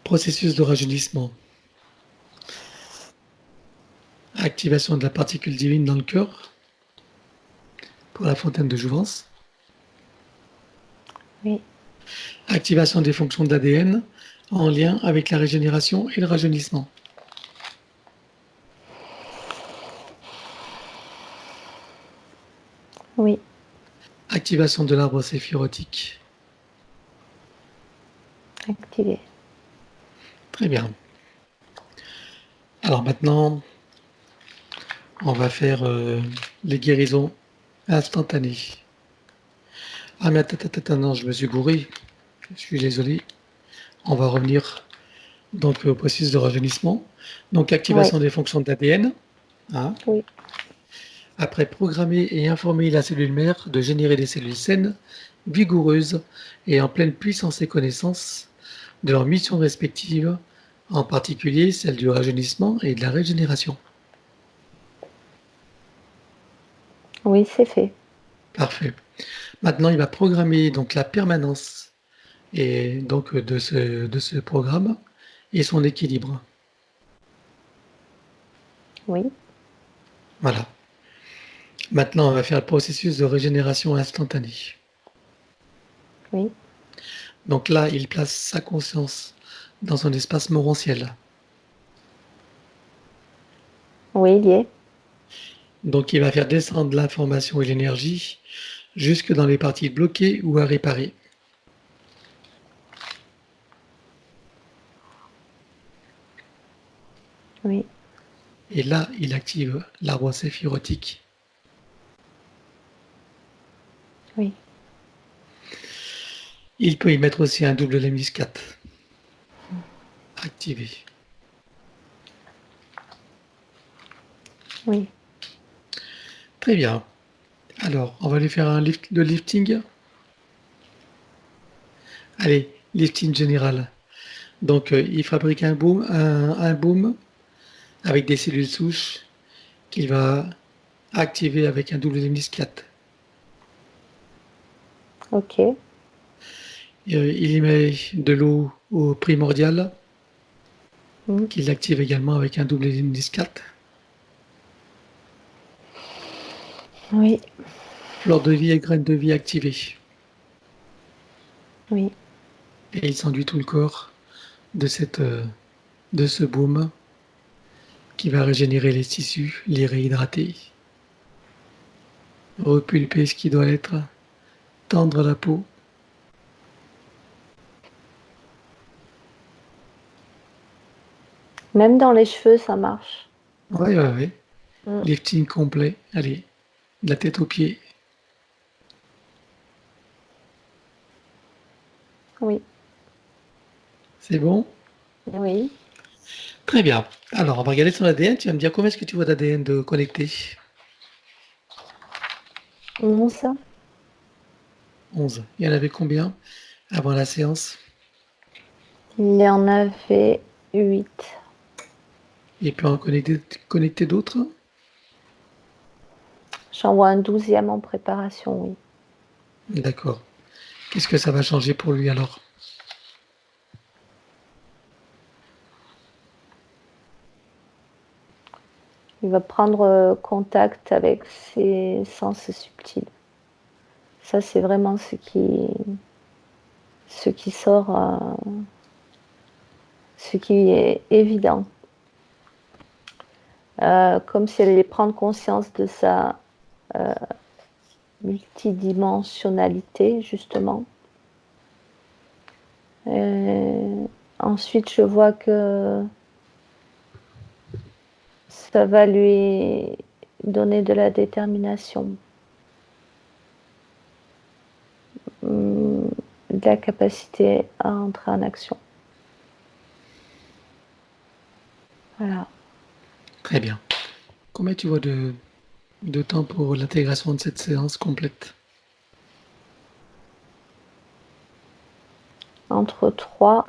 Processus de rajeunissement. Activation de la particule divine dans le cœur pour la fontaine de jouvence. Oui. Activation des fonctions d'ADN en lien avec la régénération et le rajeunissement. Oui. Activation de l'arbre séphirotique. Activé. Très bien. Alors maintenant, on va faire les guérisons instantanées. Ah mais attends, non, je me suis gouré. Je suis désolé. On va revenir donc au processus de rajeunissement. Donc Oui. activation des fonctions d'ADN. Hein. Oui. Après, programmer et informer la cellule mère de générer des cellules saines, vigoureuses et en pleine puissance et connaissance de leurs missions respectives, en particulier celle du rajeunissement et de la régénération. Oui, c'est fait. Parfait. Maintenant, il va programmer donc la permanence et donc de ce programme et son équilibre. Oui. Voilà. Maintenant, on va faire le processus de régénération instantanée. Oui. Donc là, il place sa conscience dans son espace morantiel. Oui, il y est. Donc il va faire descendre l'information et l'énergie jusque dans les parties bloquées ou à réparer. Oui. Et là, il active l'arbre séphirotique. Oui. Il peut y mettre aussi un double lemniscate. Activé. Oui. Très bien. Alors, on va lui faire le lifting. Allez, lifting général. Donc, il fabrique un boom avec des cellules souches qu'il va activer avec un WMDIS4. Ok. Il y met de l'eau au primordial Mm. qu'il active également avec un WMDIS4. Oui, Fleur de vie et graines de vie activées. oui. Et il s'enduit tout le corps de ce baume qui va régénérer les tissus, les réhydrater, repulper ce qui doit être, tendre la peau. Même dans les cheveux, ça marche. Ouais. Mm. Lifting complet. Allez, de la tête aux pieds. Oui, C'est bon? oui. Très bien. Alors, on va regarder son ADN. Tu vas me dire combien est-ce que tu vois d'ADN de connecté? 11. 11. Il y en avait combien avant la séance? Il y en avait 8. Et puis en connecter d'autres? J'en vois un 12e en préparation, oui. D'accord. Qu'est-ce que ça va changer pour lui alors? Il va prendre contact avec ses sens subtils. Ça, c'est vraiment ce qui sort, ce qui est évident. Comme si elle allait prendre conscience de sa multidimensionnalité, justement. Ensuite, je vois que ça va lui donner de la détermination, de la capacité à entrer en action. Voilà. Très bien. Combien tu vois de temps pour l'intégration de cette séance complète? Entre 3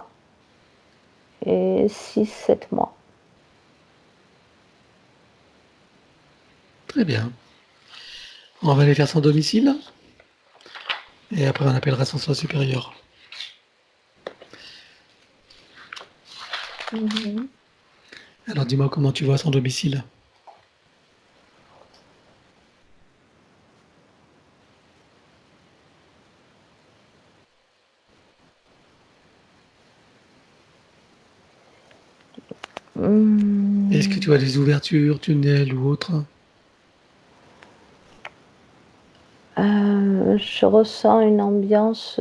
et 6-7 mois. Très bien. On va aller faire son domicile et après on appellera son soi supérieur. Mhm. Alors dis-moi comment tu vois son domicile. Est-ce que tu vois des ouvertures, tunnels ou autres? Je ressens une ambiance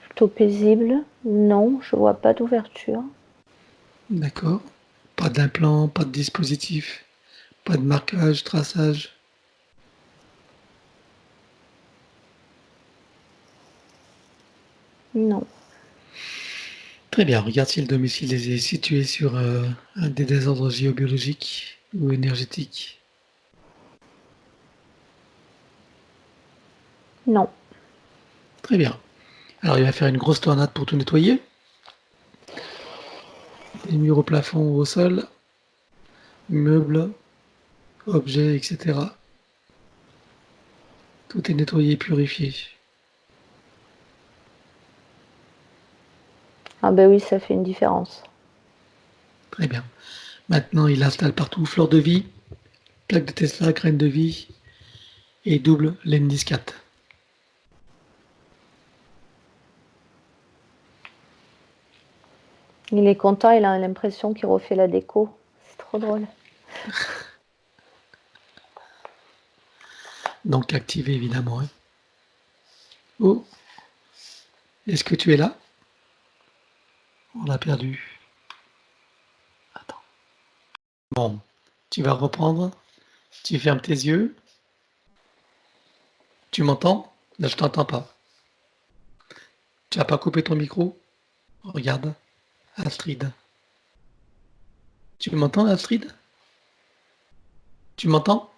plutôt paisible. Non, je vois pas d'ouverture. D'accord. Pas d'implant, pas de dispositif, pas de marquage, traçage. Non, Très bien. Regarde si le domicile est situé sur un des désordres géobiologiques ou énergétiques. non. Très bien. Alors il va faire une grosse tornade pour tout nettoyer. Les murs au plafond, au sol, meubles, objets, etc. Tout est nettoyé et purifié. Ah ben oui, ça fait une différence. Très bien. Maintenant, il installe partout fleur de vie, plaque de Tesla, graine de vie et double Lendis 4. Il est content, il a l'impression qu'il refait la déco. C'est trop drôle. Donc activé évidemment. Hein. Oh, est-ce que tu es là? On l'a perdu. Attends. Bon, tu vas reprendre. Tu fermes tes yeux. Tu m'entends? Là, je t'entends pas. Tu n'as pas coupé ton micro? Regarde. Astrid. Tu m'entends, Astrid? Tu m'entends?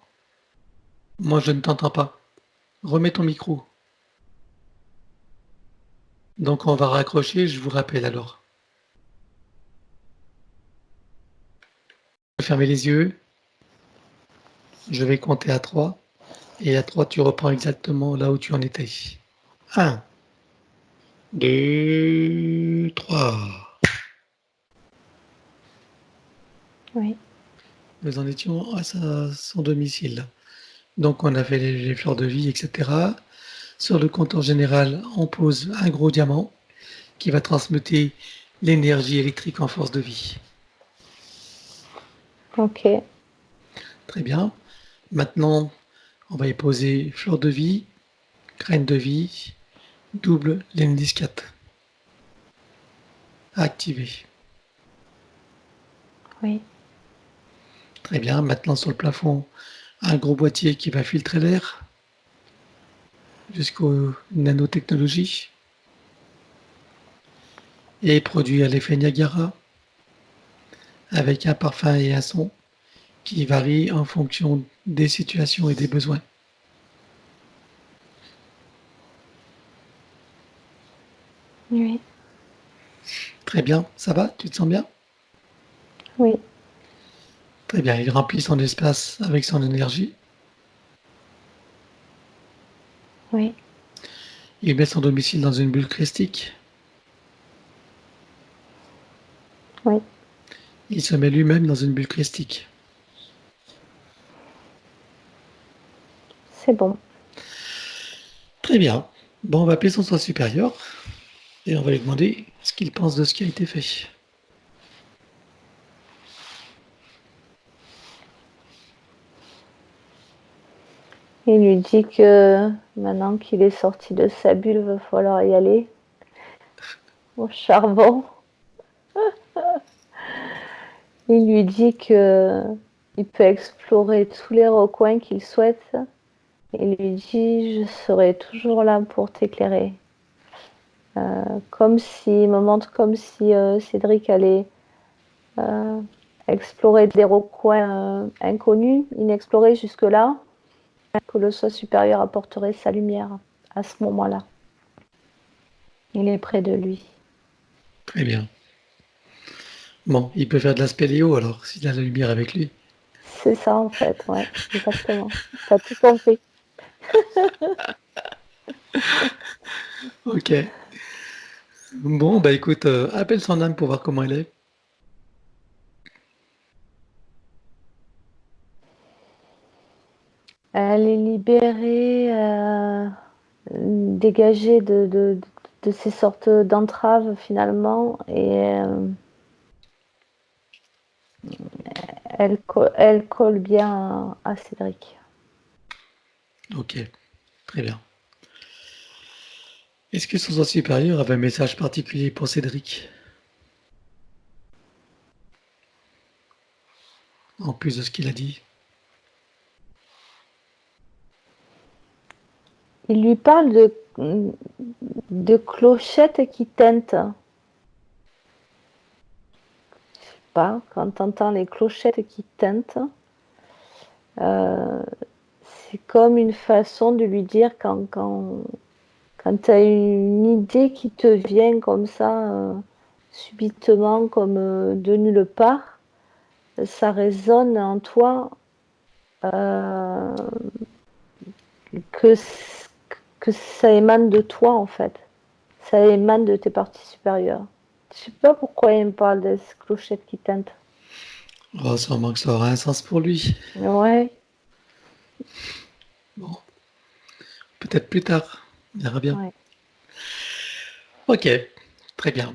Moi, je ne t'entends pas. Remets ton micro. Donc on va raccrocher, je vous rappelle alors. Fermez les yeux, je vais compter à 3. Et à 3, tu reprends exactement là où tu en étais. 1, 2, 3. Oui. Nous en étions à son domicile. Donc on a fait les fleurs de vie, etc. Sur le compteur général, on pose un gros diamant qui va transmuter l'énergie électrique en force de vie. Ok. Très bien. Maintenant, on va y poser fleur de vie, graine de vie, double l'indice 4. Activé. Oui. Très bien. Maintenant, sur le plafond, un gros boîtier qui va filtrer l'air jusqu'aux nanotechnologies et produit à l'effet Niagara avec un parfum et un son qui varient en fonction des situations et des besoins. Oui. Très bien. Ça va? Tu te sens bien? Oui. Très bien. Il remplit son espace avec son énergie. Oui. Il met son domicile dans une bulle christique. Oui. Il se met lui-même dans une bulle christique. C'est bon. Très bien. Bon, on va appeler son soi supérieur et on va lui demander ce qu'il pense de ce qui a été fait. Il lui dit que maintenant qu'il est sorti de sa bulle, il va falloir y aller au charbon. Il lui dit que il peut explorer tous les recoins qu'il souhaite. Il lui dit: je serai toujours là pour t'éclairer. Il me montre comme si Cédric allait explorer des recoins inconnus, inexplorés jusque-là, que le soi supérieur apporterait sa lumière à ce moment-là. Il est près de lui. Très bien. Bon, il peut faire de la spéléo alors, s'il a la lumière avec lui. C'est ça en fait, ouais, exactement. T'as tout compris. Ok. Bon, bah écoute, appelle son âme pour voir comment elle est. Elle est libérée, dégagée de ces sortes d'entraves finalement, et elle colle bien à Cédric. Ok, très bien. Est-ce que son soi supérieur avait un message particulier pour Cédric, en plus de ce qu'il a dit? Il lui parle de clochettes qui tintent. Je sais pas, quand tu entends les clochettes qui tintent, c'est comme une façon de lui dire quand tu as une idée qui te vient comme ça, subitement, comme de nulle part, ça résonne en toi, euh, que, que ça émane de toi en fait. Ça émane de tes parties supérieures. Je sais pas pourquoi il me parle de ces clochettes qui tintent. Oh, sûrement que ça aura un sens pour lui. Ouais, Bon, peut-être plus tard. On verra bien. ouais. Ok, très bien.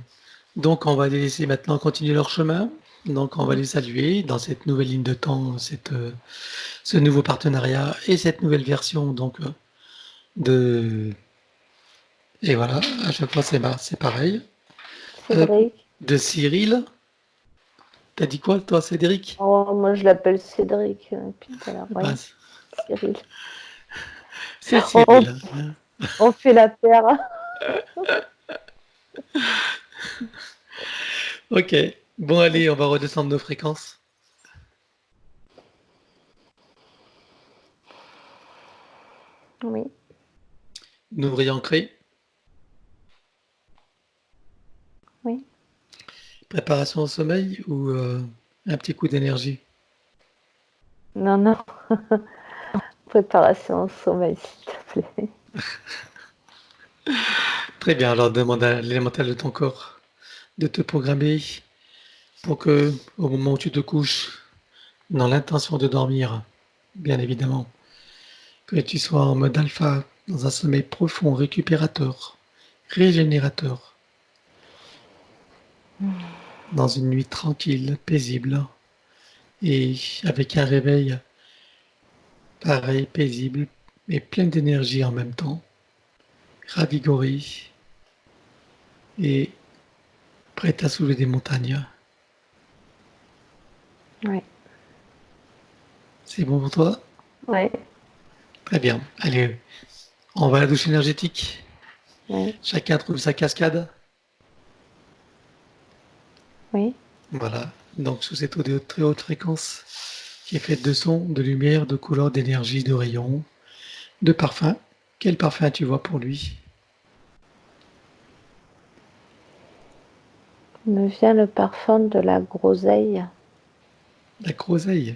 Donc, on va les laisser maintenant continuer leur chemin. Donc, on va Mm. les saluer dans cette nouvelle ligne de temps, ce nouveau partenariat et cette nouvelle version donc de. Et voilà, à chaque fois c'est pareil. Euh, Cédric. de Cyril. T'as dit quoi, toi, Cédric? Oh, moi je l'appelle Cédric depuis tout à l'heure. Ben, Ouais, Cyril. c'est On, Cyril. Hein. on fait la paire. Ok. Bon, allez, on va redescendre nos fréquences. Oui, Nous réancrer. Préparation au sommeil ou un petit coup d'énergie? Non, non. Préparation au sommeil, s'il te plaît. Très bien, alors demande à l'élémental de ton corps de te programmer pour que, au moment où tu te couches, dans l'intention de dormir, bien évidemment, que tu sois en mode alpha, dans un sommeil profond, récupérateur, régénérateur, dans une nuit tranquille, paisible, et avec un réveil pareil, paisible, mais plein d'énergie en même temps, ravigoré et prêt à soulever des montagnes. Ouais. C'est bon pour toi? Ouais. Très bien. Allez, on va à la douche énergétique. Ouais. Chacun trouve sa cascade. Oui. Voilà. Donc, sous cette eau de très haute fréquence qui est faite de sons, de lumière, de couleurs, d'énergie, de rayons, de parfums. Quel parfum tu vois pour lui? Me vient le parfum de la groseille. La groseille.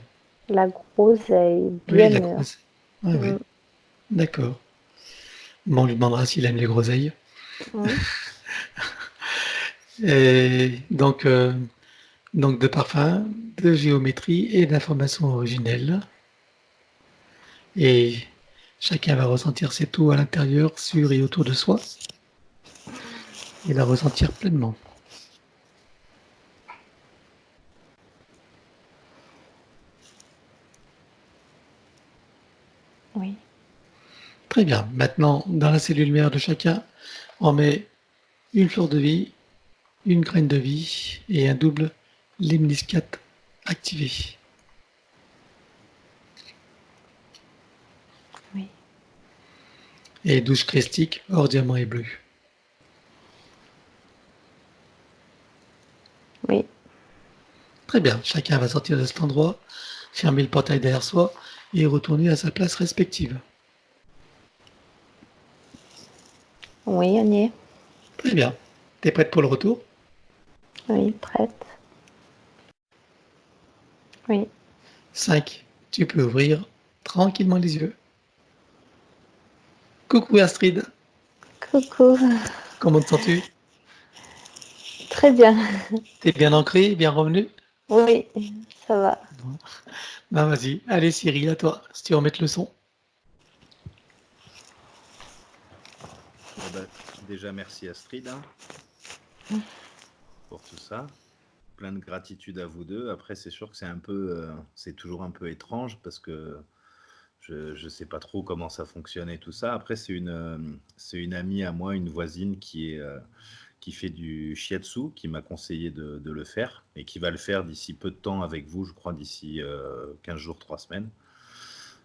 La groseille, Oui, bien la mûre. groseille. Oui, oui. D'accord. Bon, on lui demandera s'il aime les groseilles. Mm. Et donc de parfums, de géométrie et d'informations originelles. Et chacun va ressentir cette eau à l'intérieur, sur et autour de soi, et la ressentir pleinement. Oui. Très bien. Maintenant, dans la cellule mère de chacun, on met une fleur de vie, une graine de vie et un double lemniscate activé. Oui. Et douche christique, or diamant et bleu. Oui. Très bien. Chacun va sortir de cet endroit, fermer le portail derrière soi et retourner à sa place respective. Oui, on y est. Très bien. T'es prête pour le retour? Oui, prête. Oui. 5. Tu peux ouvrir tranquillement les yeux. Coucou Astrid, Coucou. comment te sens-tu? Très bien. T'es bien ancré, bien revenu? Oui, ça va. Bon. Ben vas-y, allez Cyril, à toi, si tu veux remettre le son. Eh ben, déjà, merci Astrid pour tout ça. Plein de gratitude à vous deux. Après, c'est sûr que c'est toujours un peu étrange parce que je ne sais pas trop comment ça fonctionne et tout ça. Après, c'est une amie à moi, une voisine qui fait du shiatsu, qui m'a conseillé de le faire et qui va le faire d'ici peu de temps avec vous, je crois, d'ici 15 jours, 3 semaines.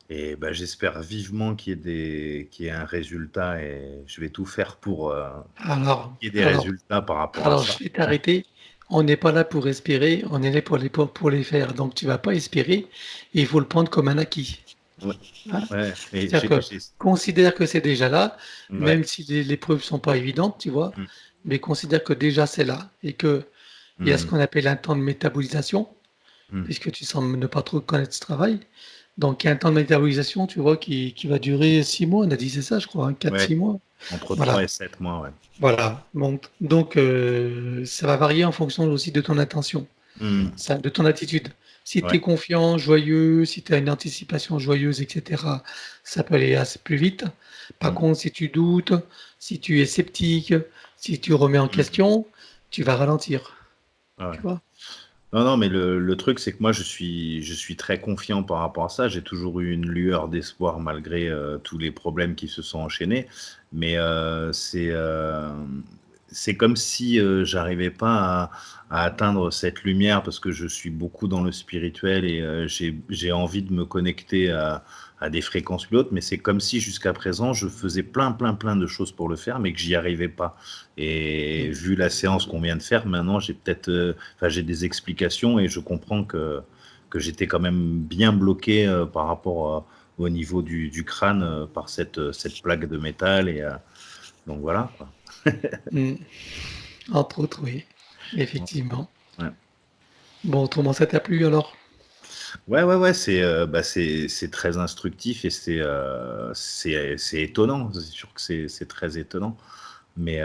Et ben, j'espère vivement qu'il y ait un résultat et je vais tout faire pour Alors, qu'il y ait des alors, résultats par rapport à alors ça. je vais t'arrêter. On n'est pas là pour espérer, on est là pour les faire. Donc tu vas pas espérer, il faut le prendre comme un acquis. Ouais, Hein. ouais, et C'est-à-dire que considère que c'est déjà là, ouais, même si les preuves sont pas évidentes, tu vois, mm, mais considère que déjà c'est là et que il y a ce mm, qu'on appelle un temps de métabolisation, mm. puisque tu sembles ne pas trop connaître ce travail. Donc, il y a un temps de métabolisation, tu vois, qui va durer 6 mois. On a dit, c'est ça, je crois, hein, Ouais, 4-6 mois. entre 3 Voilà. et 7 mois, ouais. Voilà. Donc, ça va varier en fonction aussi de ton intention, Mm, ça, de ton attitude. Si tu ouais, es confiant, joyeux, si tu as une anticipation joyeuse, etc., ça peut aller assez plus vite. Par mm, contre, si tu doutes, si tu es sceptique, si tu remets en mm, question, tu vas ralentir. ouais. Tu vois? Non, non, mais le truc, c'est que moi, je suis très confiant par rapport à ça. J'ai toujours eu une lueur d'espoir malgré tous les problèmes qui se sont enchaînés. Mais c'est comme si j'arrivais pas à atteindre cette lumière parce que je suis beaucoup dans le spirituel et j'ai envie de me connecter à des fréquences plus hautes. Mais c'est comme si jusqu'à présent, je faisais plein de choses pour le faire, mais que j'y arrivais pas. Et vu la séance qu'on vient de faire, maintenant, j'ai des explications et je comprends que j'étais quand même bien bloqué par rapport au niveau du crâne par cette plaque de métal. Donc voilà, quoi. Mm. Entre autres, oui, effectivement. Ouais. Bon, autrement, ça t'a plu alors? Ouais, c'est très instructif et c'est étonnant. C'est sûr que c'est très étonnant. Mais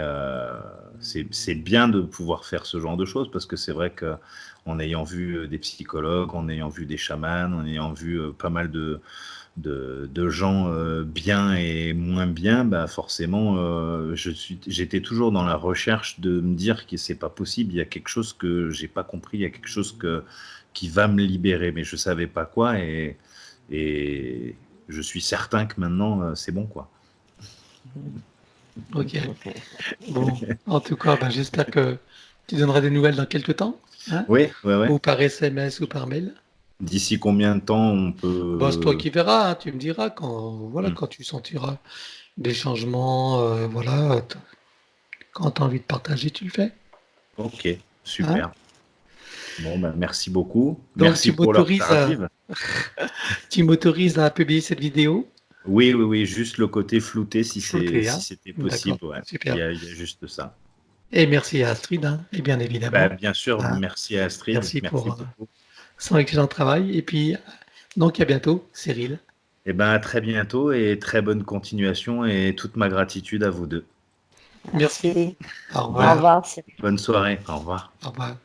c'est bien de pouvoir faire ce genre de choses parce que c'est vrai qu'en ayant vu des psychologues, en ayant vu des chamans, en ayant vu pas mal de gens bien et moins bien, bah forcément, j'étais toujours dans la recherche de me dire que c'est pas possible, il y a quelque chose que j'ai pas compris, il y a quelque chose qui va me libérer, mais je savais pas quoi et je suis certain que maintenant c'est bon quoi. Ok. Bon, en tout cas, ben, j'espère que tu donneras des nouvelles dans quelques temps, hein? Oui, ouais. Ou par SMS ou par mail. D'ici combien de temps on Bon, c'est toi peut... qui verras, hein, tu me diras quand, voilà, Hmm. quand tu sentiras des changements, voilà, quand tu as envie de partager, tu le fais, Ok, hein? super. Bon, ben, merci beaucoup. Donc Merci pour l'alternative. tu m'autorises à publier cette vidéo? Oui, juste le côté flouté Flottée, si hein? c'était D'accord, possible, ouais. super. Il y a juste ça. Et merci à Astrid, hein, et bien Bah, évidemment, bien sûr, hein, merci à Astrid, merci merci pour beaucoup. son excellent travail. Et puis, donc à bientôt, Cyril. Et ben, à très bientôt et très bonne continuation et toute ma gratitude à vous deux. Merci. Merci. Au Au Bonne, revoir. revoir. bonne soirée, au revoir. Au revoir.